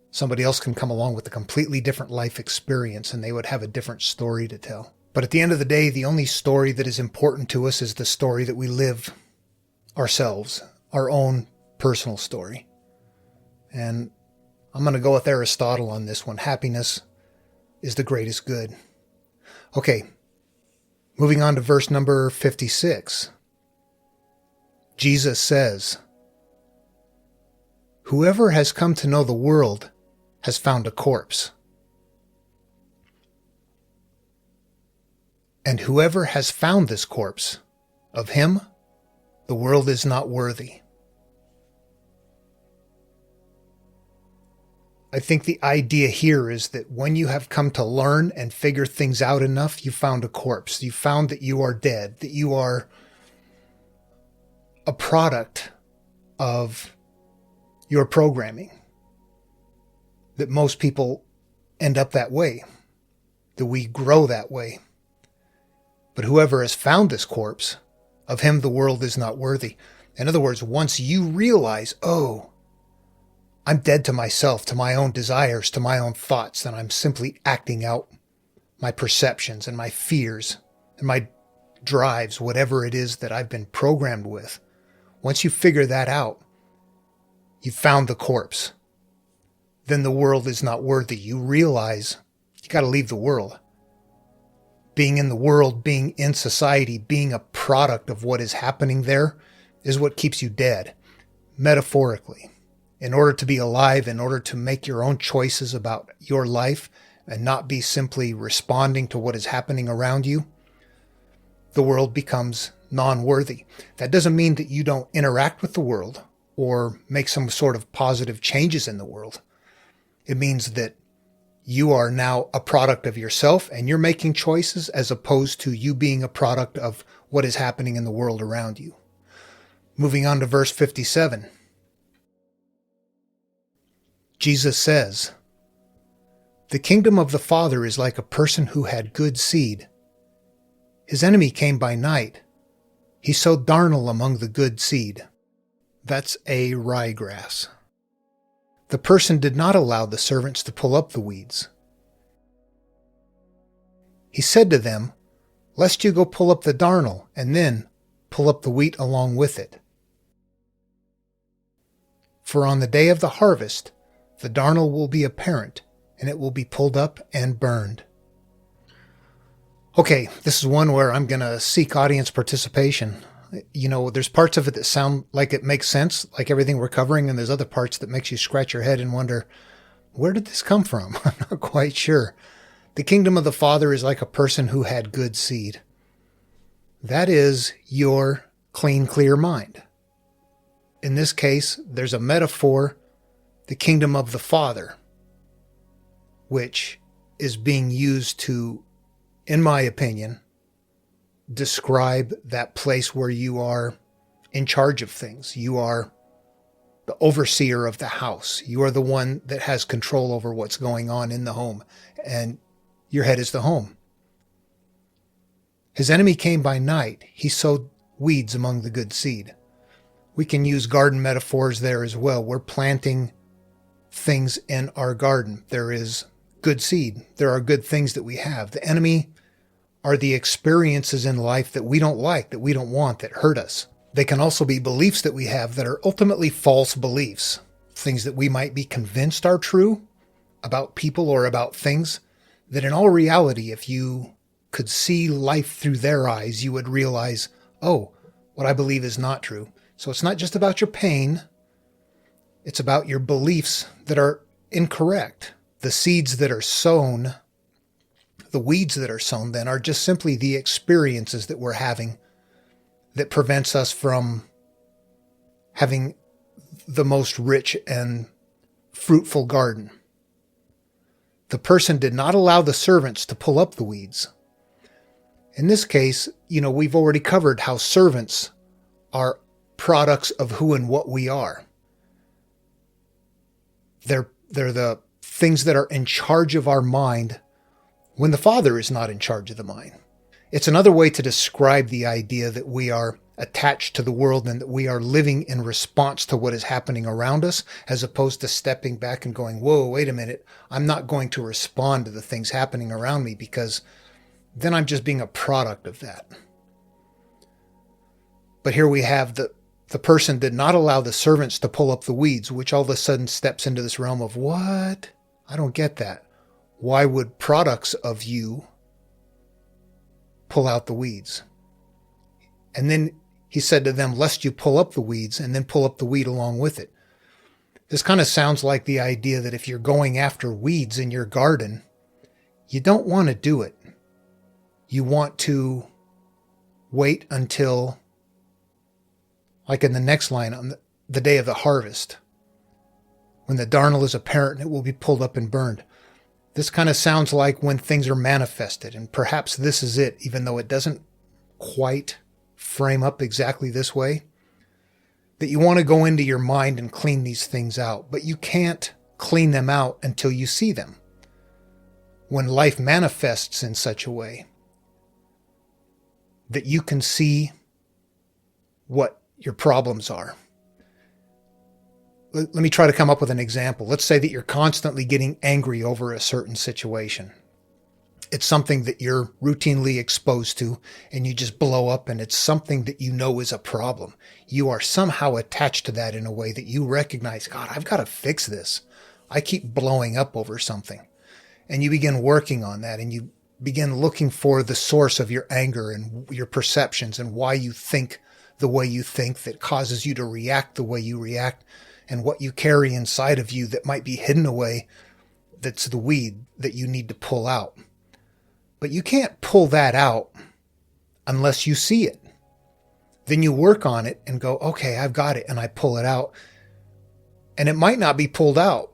Somebody else can come along with a completely different life experience, and they would have a different story to tell. But at the end of the day, the only story that is important to us is the story that we live ourselves, our own personal story. And I'm going to go with Aristotle on this one. Happiness is the greatest good. Okay, moving on to verse number 56. Jesus says, "Whoever has come to know the world has found a corpse. And whoever has found this corpse, of him the world is not worthy." I think the idea here is that when you have come to learn and figure things out enough, you found a corpse. You found that you are dead, that you are a product of your programming, that most people end up that way, that we grow that way. But whoever has found this corpse, of him the world is not worthy. In other words, once you realize, oh, I'm dead to myself, to my own desires, to my own thoughts, then I'm simply acting out my perceptions and my fears and my drives, whatever it is that I've been programmed with. Once you figure that out, you found the corpse. Then the world is not worthy. You realize you got to leave the world. Being in the world, being in society, being a product of what is happening there is what keeps you dead, metaphorically. In order to be alive, in order to make your own choices about your life and not be simply responding to what is happening around you, the world becomes non-worthy. That doesn't mean that you don't interact with the world or make some sort of positive changes in the world. It means that you are now a product of yourself and you're making choices as opposed to you being a product of what is happening in the world around you. Moving on to verse 57. Jesus says, "The kingdom of the Father is like a person who had good seed. His enemy came by night. He sowed darnel among the good seed." That's a ryegrass. The person did not allow the servants to pull up the weeds. He said to them, "Lest you go pull up the darnel and then pull up the wheat along with it. For on the day of the harvest, the darnel will be apparent, and it will be pulled up and burned." Okay, this is one where I'm going to seek audience participation. There's parts of it that sound like it makes sense, like everything we're covering, and there's other parts that makes you scratch your head and wonder, where did this come from? I'm not quite sure. The kingdom of the Father is like a person who had good seed. That is your clean, clear mind. In this case, there's a metaphor, the kingdom of the Father, which is being used to, in my opinion, describe that place where you are in charge of things. You are the overseer of the house. You are the one that has control over what's going on in the home, and your head is the home. His enemy came by night. He sowed weeds among the good seed. We can use garden metaphors there as well. We're planting things in our garden. There is good seed. There are good things that we have. The enemy are the experiences in life that we don't like, that we don't want, that hurt us. They can also be beliefs that we have that are ultimately false beliefs, things that we might be convinced are true about people or about things, that in all reality, if you could see life through their eyes, you would realize, oh, what I believe is not true. So it's not just about your pain, it's about your beliefs that are incorrect. The seeds that are sown, the weeds that are sown then are just simply the experiences that we're having that prevents us from having the most rich and fruitful garden. The person did not allow the servants to pull up the weeds. In this case, we've already covered how servants are products of who and what we are. They're the things that are in charge of our mind when the Father is not in charge of the mind. It's another way to describe the idea that we are attached to the world and that we are living in response to what is happening around us, as opposed to stepping back and going, whoa, wait a minute, I'm not going to respond to the things happening around me, because then I'm just being a product of that. But here we have the person did not allow the servants to pull up the weeds, which all of a sudden steps into this realm of, what? I don't get that. Why would products of you pull out the weeds? And then he said to them, lest you pull up the weeds and then pull up the weed along with it. This kind of sounds like the idea that if you're going after weeds in your garden, you don't want to do it. You want to wait until, like in the next line, on the day of the harvest, when the darnel is apparent and it will be pulled up and burned. This kind of sounds like when things are manifested, and perhaps this is it, even though it doesn't quite frame up exactly this way, that you want to go into your mind and clean these things out, but you can't clean them out until you see them. When life manifests in such a way that you can see what your problems are. Let me try to come up with an example. Let's say that you're constantly getting angry over a certain situation. It's something that you're routinely exposed to, and you just blow up, and it's something that you know is a problem. You are somehow attached to that in a way that you recognize, God, I've got to fix this. I keep blowing up over something. And you begin working on that, and you begin looking for the source of your anger and your perceptions and why you think the way you think that causes you to react the way you react, and what you carry inside of you that might be hidden away, that's the weed that you need to pull out. But you can't pull that out unless you see it. Then you work on it and go, okay, I've got it, and I pull it out. And it might not be pulled out.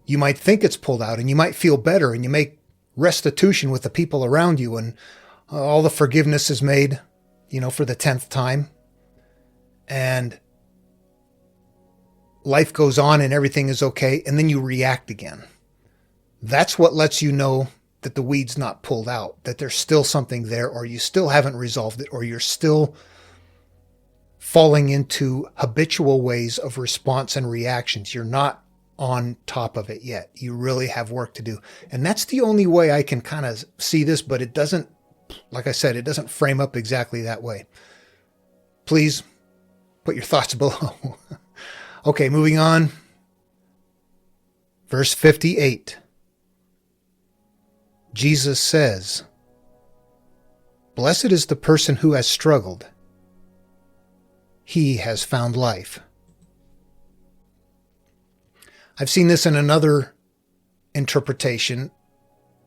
You might think it's pulled out, and you might feel better, and you make restitution with the people around you, and all the forgiveness is made, for the 10th time. And life goes on and everything is okay, and then you react again. That's what lets you know that the weed's not pulled out, that there's still something there, or you still haven't resolved it, or you're still falling into habitual ways of response and reactions. You're not on top of it yet. You really have work to do. And that's the only way I can kind of see this, but it doesn't, like I said, it doesn't frame up exactly that way. Please put your thoughts below. Okay, moving on. Verse 58. Jesus says, "Blessed is the person who has struggled. He has found life." I've seen this in another interpretation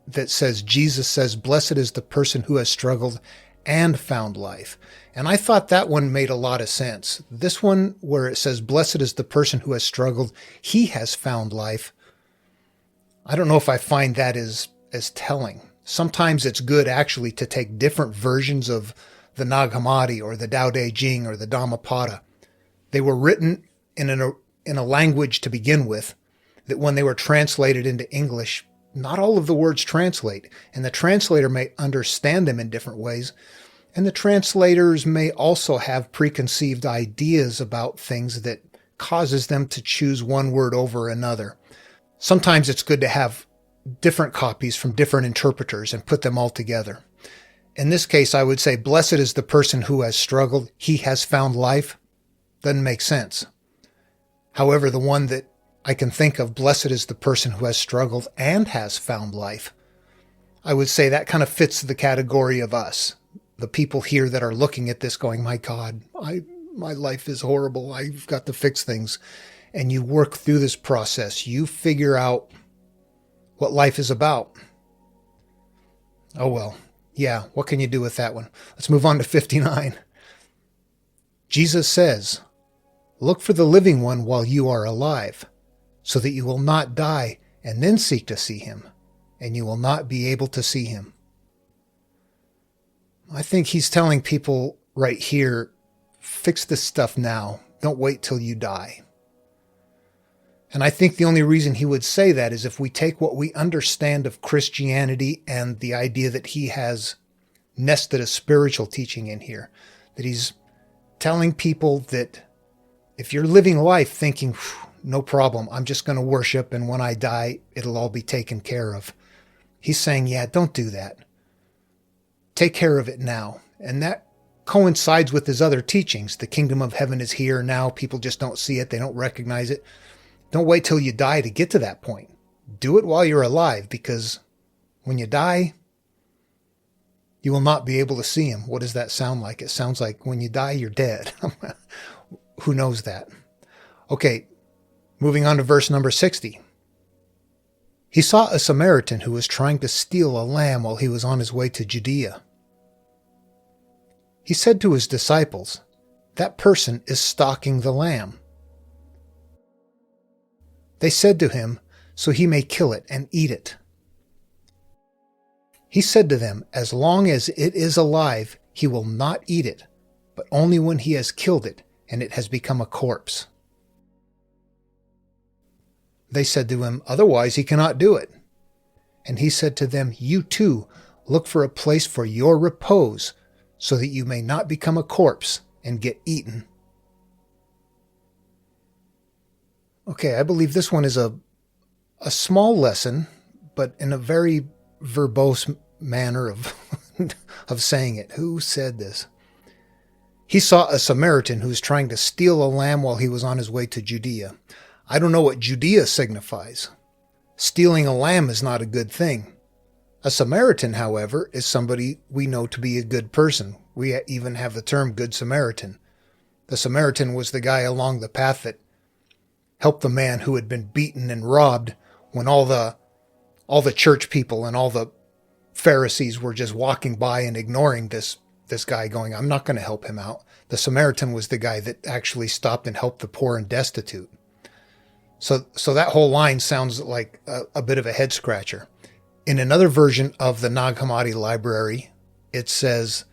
that says, Jesus says, "Blessed is the person who has struggled and found life." And I thought that one made a lot of sense. This one where it says, "Blessed is the person who has struggled, he has found life." I don't know if I find that as telling. Sometimes it's good actually to take different versions of the Nag Hammadi or the Tao Te Ching or the Dhammapada. They were written in a language to begin with that when they were translated into English, not all of the words translate, and the translator may understand them in different ways, and the translators may also have preconceived ideas about things that causes them to choose one word over another. Sometimes it's good to have different copies from different interpreters and put them all together. In this case, I would say, "Blessed is the person who has struggled. He has found life." Doesn't make sense. However, the one that I can think of, "Blessed is the person who has struggled and has found life," I would say that kind of fits the category of us, the people here that are looking at this going, "My God, my life is horrible. I've got to fix things." And you work through this process. You figure out what life is about. Oh well, yeah, what can you do with that one? Let's move on to 59. Jesus says, "Look for the living one while you are alive, so that you will not die and then seek to see him, and you will not be able to see him." I think he's telling people right here, fix this stuff now. Don't wait till you die. And I think the only reason he would say that is if we take what we understand of Christianity and the idea that he has nested a spiritual teaching in here, that he's telling people that if you're living life thinking, "No problem, I'm just going to worship, and when I die, it'll all be taken care of," he's saying, yeah, don't do that. Take care of it now. And that coincides with his other teachings. The kingdom of heaven is here now. People just don't see it. They don't recognize it. Don't wait till you die to get to that point. Do it while you're alive, because when you die, you will not be able to see him. What does that sound like? It sounds like when you die, you're dead. Who knows that? Okay, moving on to verse number 60. He saw a Samaritan who was trying to steal a lamb while he was on his way to Judea. He said to his disciples, "That person is stalking the lamb." They said to him, "So he may kill it and eat it." He said to them, "As long as it is alive, he will not eat it, but only when he has killed it and it has become a corpse." They said to him, "Otherwise he cannot do it." And he said to them, "You too look for a place for your repose, so that you may not become a corpse and get eaten." Okay, I believe this one is a small lesson, but in a very verbose manner of of saying it. Who said this? He saw a Samaritan who was trying to steal a lamb while he was on his way to Judea. I don't know what Judea signifies. Stealing a lamb is not a good thing. A Samaritan, however, is somebody we know to be a good person. We even have the term Good Samaritan. The Samaritan was the guy along the path that helped the man who had been beaten and robbed when all the church people and all the Pharisees were just walking by and ignoring this this guy going, I'm not going to help him out. The Samaritan was the guy that actually stopped and helped the poor and destitute. So that whole line sounds like a bit of a head scratcher. In another version of the Nag Hammadi library, it says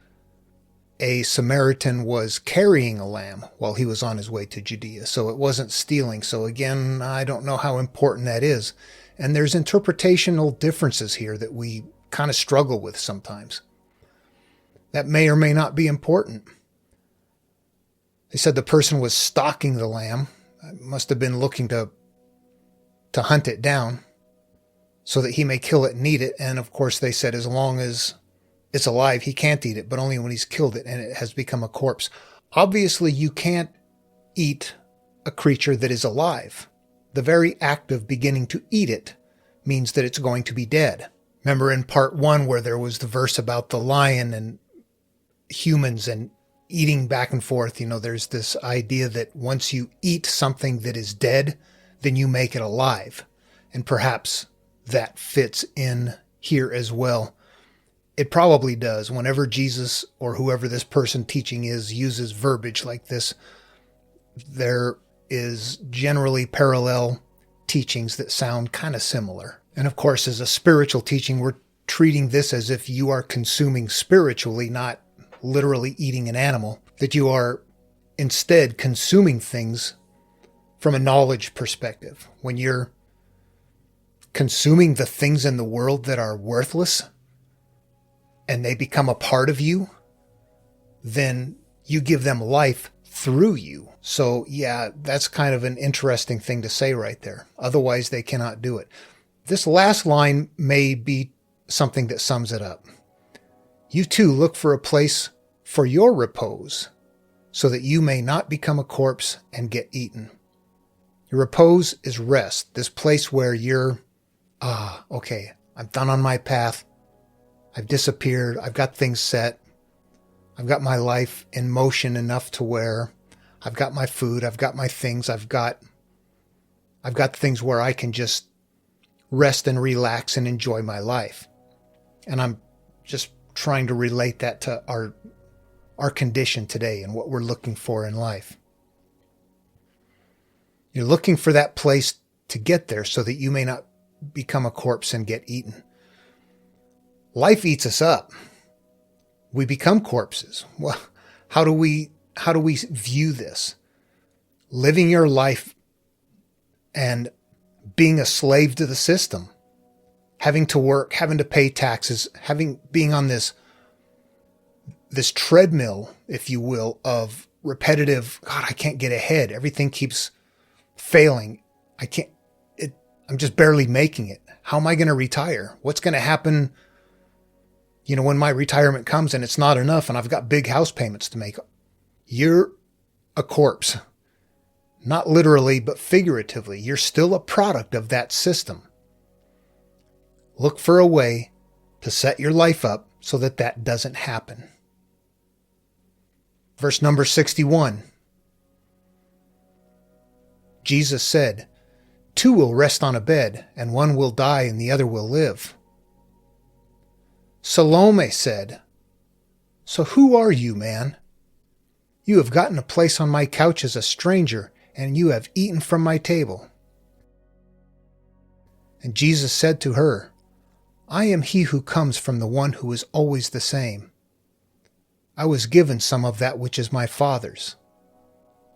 a Samaritan was carrying a lamb while he was on his way to Judea. So it wasn't stealing. So again, I don't know how important that is. And there's interpretational differences here that we kind of struggle with sometimes. That may or may not be important. They said the person was stalking the lamb. Must have been looking to hunt it down so that he may kill it and eat it. And of course they said as long as it's alive, he can't eat it, but only when he's killed it and it has become a corpse. Obviously, you can't eat a creature that is alive. The very act of beginning to eat it means that it's going to be dead. Remember in part 1 where there was the verse about the lion and humans and eating back and forth, there's this idea that once you eat something that is dead, then you make it alive. And perhaps that fits in here as well. It probably does. Whenever Jesus or whoever this person teaching is uses verbiage like this, there is generally parallel teachings that sound kind of similar. And of course, as a spiritual teaching, we're treating this as if you are consuming spiritually, not literally eating an animal, that you are instead consuming things from a knowledge perspective. When you're consuming the things in the world that are worthless and they become a part of you, then you give them life through you. So yeah, that's kind of an interesting thing to say right there. Otherwise, they cannot do it. This last line may be something that sums it up. You too look for a place for your repose, so that you may not become a corpse and get eaten. Your repose is rest, this place where you're, okay, I'm done on my path. I've disappeared. I've got things set. I've got my life in motion enough to where I've got my food. I've got my things. I've got things where I can just rest and relax and enjoy my life. And I'm just trying to relate that to our condition today and what we're looking for in life. You're looking for that place to get there so that you may not become a corpse and get eaten. Life eats us up. We become corpses. Well, how do we view this? Living your life and being a slave to the system, having to work, having to pay taxes, being on this treadmill, if you will, of repetitive, God, I can't get ahead. Everything keeps failing. I'm just barely making it. How am I going to retire? What's going to happen, when my retirement comes and it's not enough and I've got big house payments to make? You're a corpse. Not literally, but figuratively. You're still a product of that system. Look for a way to set your life up so that doesn't happen. Verse number 61. Jesus said, 2 will rest on a bed, and one will die and the other will live. Salome said, So who are you, man? You have gotten a place on my couch as a stranger, and you have eaten from my table. And Jesus said to her, I am he who comes from the one who is always the same. I was given some of that which is my Father's.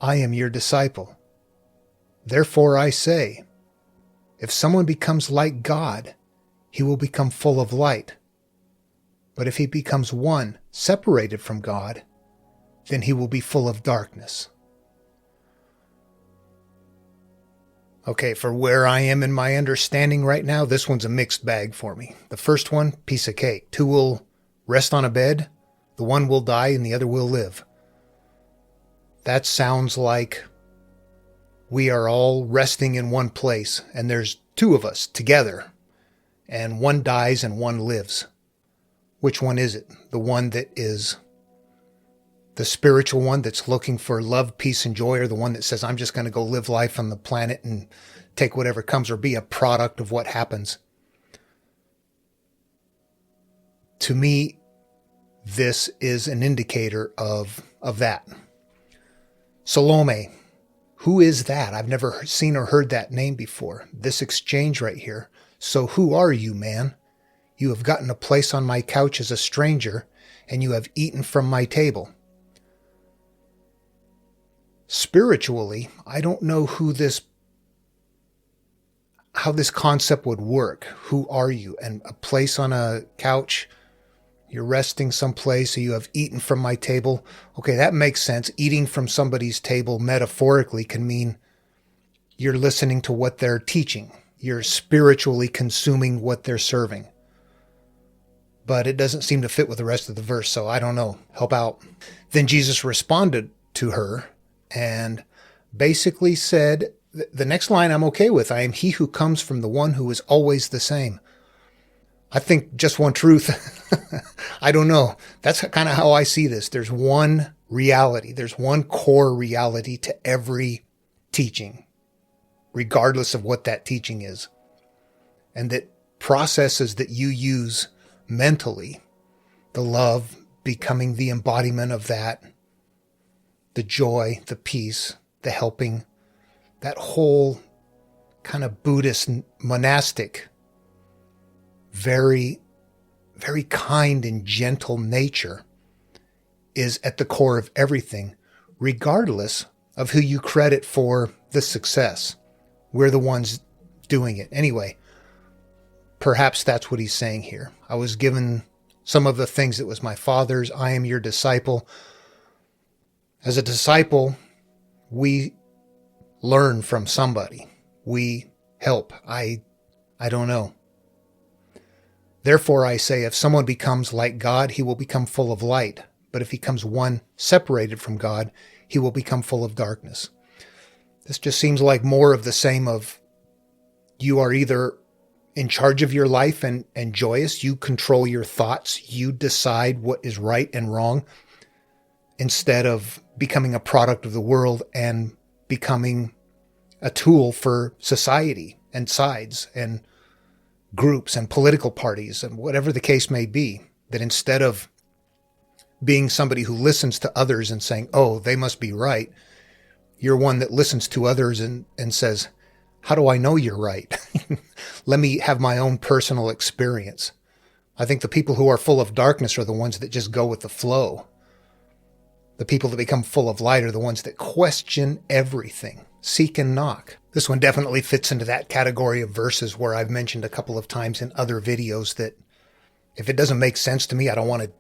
I am your disciple. Therefore I say, if someone becomes like God, he will become full of light. But if he becomes one separated from God, then he will be full of darkness. Okay, for where I am in my understanding right now, this one's a mixed bag for me. The first one, piece of cake. 2 will rest on a bed, the one will die and the other will live. That sounds like we are all resting in one place, and there's 2 of us together, and one dies and one lives. Which one is it? The one that is the spiritual one that's looking for love, peace, and joy, or the one that says, I'm just going to go live life on the planet and take whatever comes or be a product of what happens? To me, this is an indicator of that. Salome, who is that? I've never seen or heard that name before. This exchange right here. So who are you, man? You have gotten a place on my couch as a stranger, and you have eaten from my table. Spiritually, I don't know how this concept would work. Who are you? And a place on a couch, you're resting someplace, so you have eaten from my table. Okay, that makes sense. Eating from somebody's table metaphorically can mean you're listening to what they're teaching. You're spiritually consuming what they're serving. But it doesn't seem to fit with the rest of the verse, so I don't know. Help out. Then Jesus responded to her and basically said, the next line I'm okay with, I am he who comes from the one who is always the same. I think just one truth. I don't know. That's kind of how I see this. There's one reality. There's one core reality to every teaching, regardless of what that teaching is. And that processes that you use mentally, the love becoming the embodiment of that, the joy, the peace, the helping, that whole kind of Buddhist monastic, very, very kind and gentle nature is at the core of everything, regardless of who you credit for the success. We're the ones doing it. Anyway, perhaps that's what he's saying here. I was given some of the things that was my Father's. I am your disciple. As a disciple, we learn from somebody. We help. I don't know. Therefore, I say, if someone becomes like God, he will become full of light. But if he becomes one separated from God, he will become full of darkness. This just seems like more of the same of you are either in charge of your life and joyous. You control your thoughts. You decide what is right and wrong instead of becoming a product of the world and becoming a tool for society and sides and groups and political parties and whatever the case may be. That instead of being somebody who listens to others and saying, oh, they must be right, you're one that listens to others and says, how do I know you're right? Let me have my own personal experience. I think the people who are full of darkness are the ones that just go with the flow. The people that become full of light are the ones that question everything, seek and knock. This one definitely fits into that category of verses where I've mentioned a couple of times in other videos that if it doesn't make sense to me, I don't want to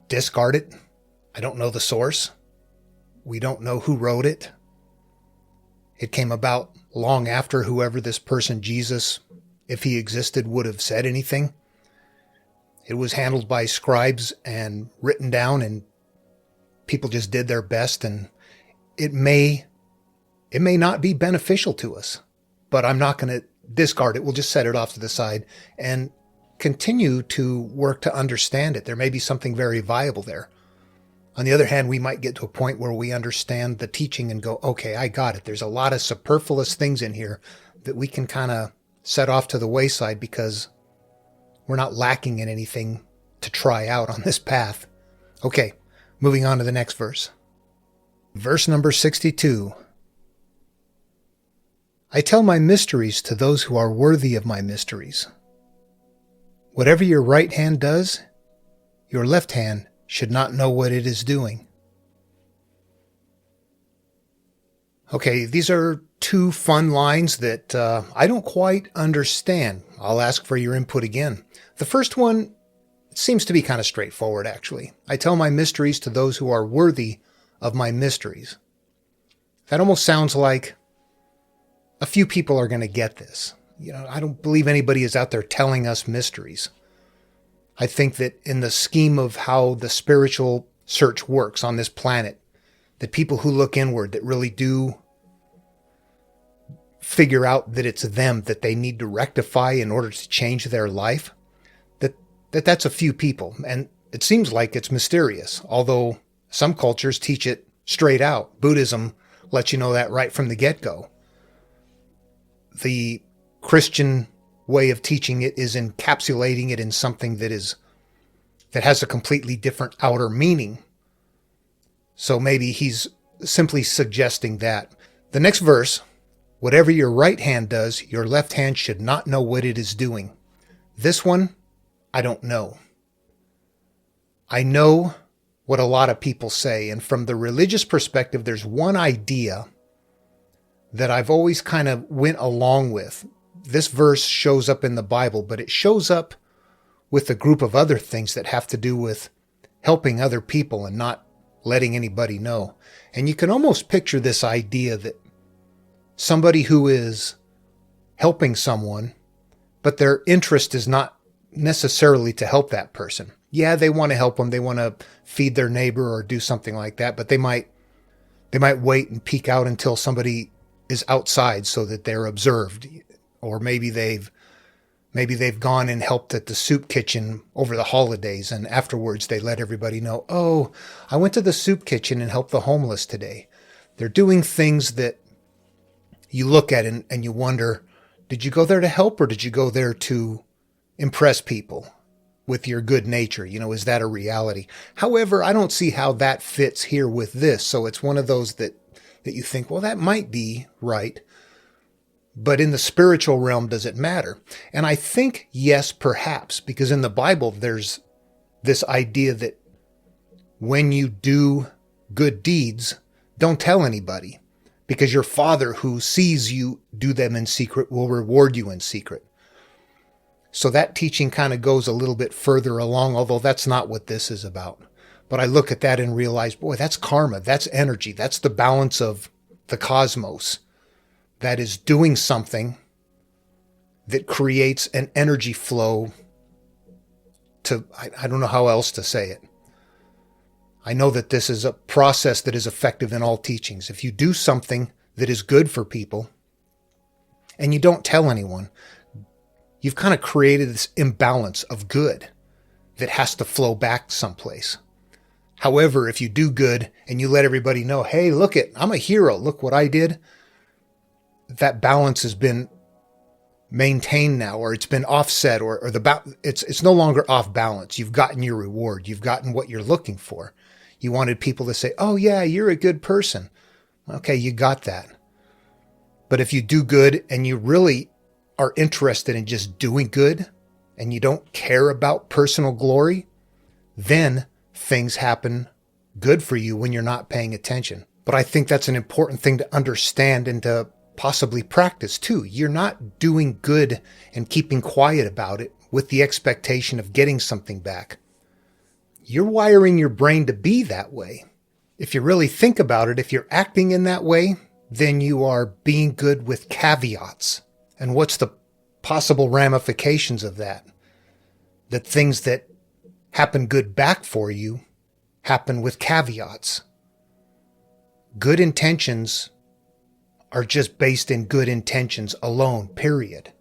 discard it. I don't know the source. We don't know who wrote it. It came about long after whoever this person, Jesus, if he existed, would have said anything. It was handled by scribes and written down, and people just did their best, and it may not be beneficial to us, but I'm not going to discard it. We'll just set it off to the side and continue to work to understand it. There may be something very viable there. On the other hand, we might get to a point where we understand the teaching and go, okay, I got it. There's a lot of superfluous things in here that we can kind of set off to the wayside because we're not lacking in anything to try out on this path. Okay, moving on to the next verse. Verse number 62. I tell my mysteries to those who are worthy of my mysteries. Whatever your right hand does, your left hand should not know what it is doing. Okay, these are two fun lines that I don't quite understand. I'll ask for your input again. The first one seems to be kind of straightforward, actually. I tell my mysteries to those who are worthy of my mysteries. That almost sounds like a few people are going to get this. You know, I don't believe anybody is out there telling us mysteries. I think that in the scheme of how the spiritual search works on this planet, that people who look inward, that really do figure out that it's them that they need to rectify in order to change their life, that's a few people. And it seems like it's mysterious, although some cultures teach it straight out. Buddhism lets you know that right from the get-go. The Christian way of teaching it is encapsulating it in something that is that has a completely different outer meaning. So maybe he's simply suggesting that. The next verse, whatever your right hand does, your left hand should not know what it is doing. This one, I don't know. I know what a lot of people say, and from the religious perspective, there's one idea that I've always kind of went along with. This verse shows up in the Bible, but it shows up with a group of other things that have to do with helping other people and not letting anybody know. And you can almost picture this idea that somebody who is helping someone, but their interest is not necessarily to help that person. Yeah, they want to help them. They want to feed their neighbor or do something like that, but they might wait and peek out until somebody is outside so that they're observed. Or maybe they've gone and helped at the soup kitchen over the holidays, and afterwards they let everybody know, oh, I went to the soup kitchen and helped the homeless today. They're doing things that you look at and you wonder, did you go there to help, or did you go there to impress people with your good nature? Is that a reality? However, I don't see how that fits here with this. So it's one of those that you think, well, that might be right. But in the spiritual realm, does it matter? And I think, yes, perhaps, because in the Bible, there's this idea that when you do good deeds, don't tell anybody, because your Father who sees you do them in secret will reward you in secret. So that teaching kind of goes a little bit further along, although that's not what this is about. But I look at that and realize, boy, that's karma, that's energy, that's the balance of the cosmos. That is doing something that creates an energy flow to, I don't know how else to say it. I know that this is a process that is effective in all teachings. If you do something that is good for people and you don't tell anyone, you've kind of created this imbalance of good that has to flow back someplace. However, if you do good and you let everybody know, hey, look I'm a hero, look what I did, that balance has been maintained now, or it's been offset, or it's no longer off balance. You've gotten your reward. You've gotten what you're looking for. You wanted people to say, oh yeah, you're a good person. Okay, you got that. But if you do good and you really are interested in just doing good and you don't care about personal glory, then things happen good for you when you're not paying attention. But I think that's an important thing to understand and to possibly practice too. You're not doing good and keeping quiet about it with the expectation of getting something back. You're wiring your brain to be that way. If you really think about it, if you're acting in that way, then you are being good with caveats. And what's the possible ramifications of that? That things that happen good back for you happen with caveats. Good intentions are just based in good intentions alone, period.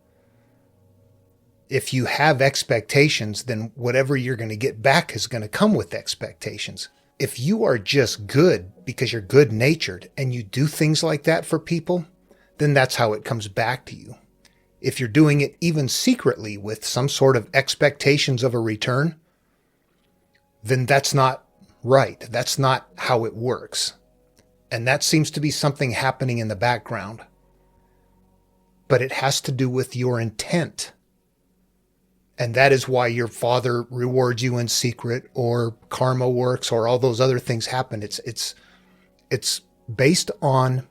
If you have expectations, then whatever you're going to get back is going to come with expectations. If you are just good because you're good-natured and you do things like that for people, then that's how it comes back to you. If you're doing it even secretly with some sort of expectations of a return, then that's not right. That's not how it works. And that seems to be something happening in the background. But it has to do with your intent. And that is why your Father rewards you in secret, or karma works, or all those other things happen. It's based on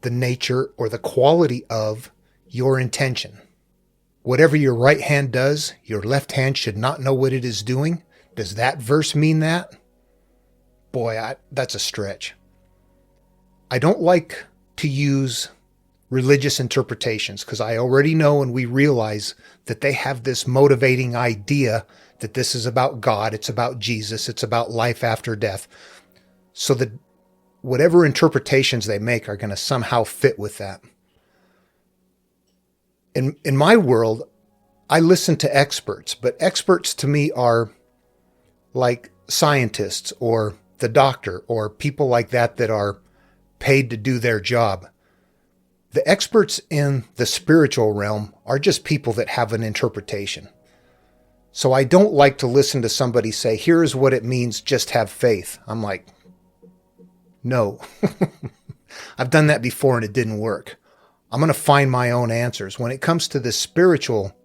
the nature or the quality of your intention. Whatever your right hand does, your left hand should not know what it is doing. Does that verse mean that? Boy, that's a stretch. I don't like to use religious interpretations because I already know, and we realize that they have this motivating idea that this is about God, it's about Jesus, it's about life after death. So that whatever interpretations they make are going to somehow fit with that. In my world, I listen to experts, but experts to me are like scientists or the doctor or people like that are paid to do their job. The experts in the spiritual realm are just people that have an interpretation. So I don't like to listen to somebody say, here's what it means, just have faith. I'm like, no. I've done that before and it didn't work. I'm going to find my own answers. When it comes to the spiritual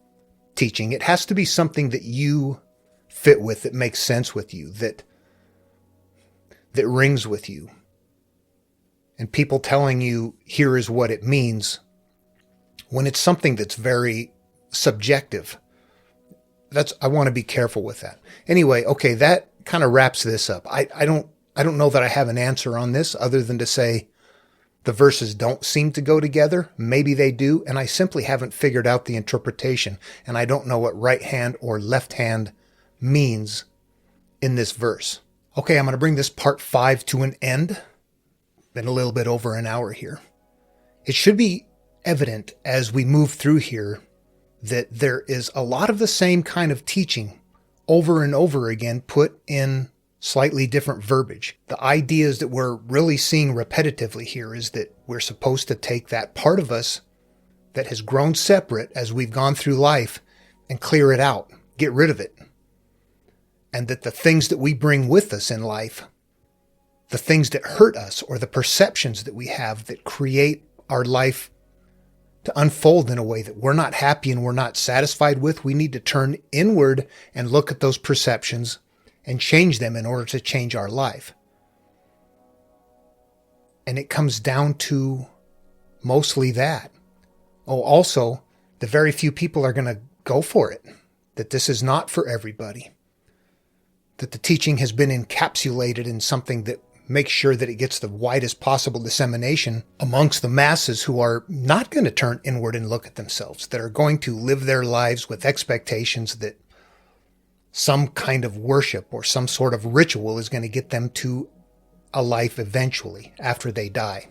teaching, it has to be something that you fit with, that makes sense with you, that rings with you. And people telling you, here is what it means, when it's something that's very subjective, I want to be careful with that. Anyway, okay, that kind of wraps this up. I don't know that I have an answer on this other than to say the verses don't seem to go together. Maybe they do, and I simply haven't figured out the interpretation, and I don't know what right hand or left hand means in this verse. Okay, I'm going to bring this part 5 to an end. Been a little bit over an hour here. It should be evident as we move through here that there is a lot of the same kind of teaching over and over again put in slightly different verbiage. The ideas that we're really seeing repetitively here is that we're supposed to take that part of us that has grown separate as we've gone through life and clear it out, get rid of it. And that the things that we bring with us in life, the things that hurt us or the perceptions that we have that create our life to unfold in a way that we're not happy and we're not satisfied with, we need to turn inward and look at those perceptions and change them in order to change our life. And it comes down to mostly that. Oh, also, the very few people are going to go for it, that this is not for everybody, that the teaching has been encapsulated in something that makes sure that it gets the widest possible dissemination amongst the masses who are not going to turn inward and look at themselves, that are going to live their lives with expectations that some kind of worship or some sort of ritual is going to get them to a life eventually after they die.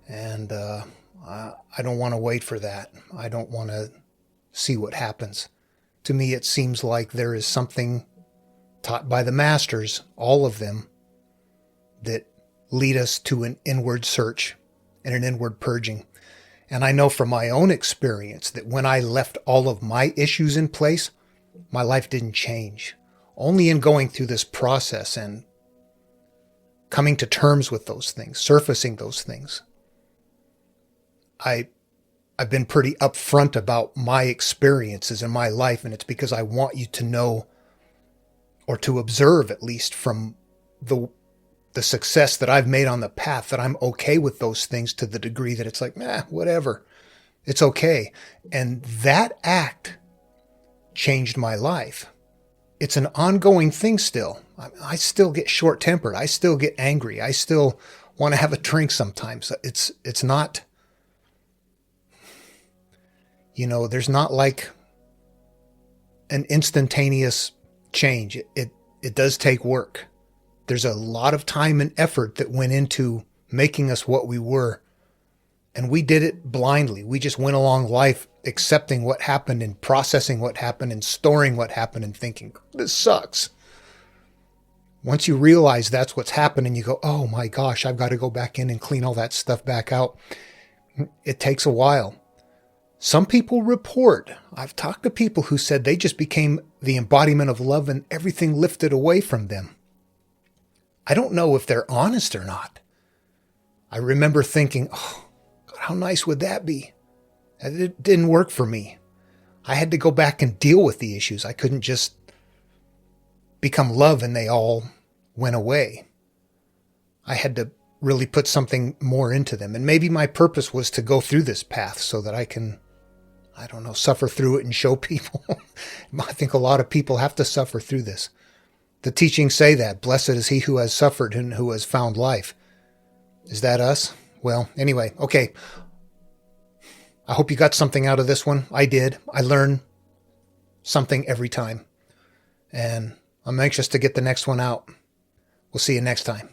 And I don't want to wait for that. I don't want to see what happens. To me, it seems like there is something taught by the masters, all of them, that lead us to an inward search and an inward purging. And I know from my own experience that when I left all of my issues in place, my life didn't change. Only in going through this process and coming to terms with those things, surfacing those things. I've been pretty upfront about my experiences in my life, and it's because I want you to know, or to observe at least from the success that I've made on the path, that I'm okay with those things to the degree that it's like, whatever, it's okay. And that act changed my life. It's an ongoing thing still. I still get short-tempered. I still get angry. I still want to have a drink sometimes. It's not, there's not like an instantaneous change. It does take work. There's a lot of time and effort that went into making us what we were. And we did it blindly. We just went along life accepting what happened and processing what happened and storing what happened and thinking, this sucks. Once you realize that's what's happening, you go, oh my gosh, I've got to go back in and clean all that stuff back out. It takes a while. Some people report, I've talked to people who said they just became the embodiment of love and everything lifted away from them. I don't know if they're honest or not. I remember thinking, oh, God, how nice would that be? It didn't work for me. I had to go back and deal with the issues. I couldn't just become love and they all went away. I had to really put something more into them. And maybe my purpose was to go through this path so that I can, suffer through it and show people. I think a lot of people have to suffer through this. The teachings say that, blessed is he who has suffered and who has found life. Is that us? Well, anyway, okay. I hope you got something out of this one. I did. I learn something every time. And I'm anxious to get the next one out. We'll see you next time.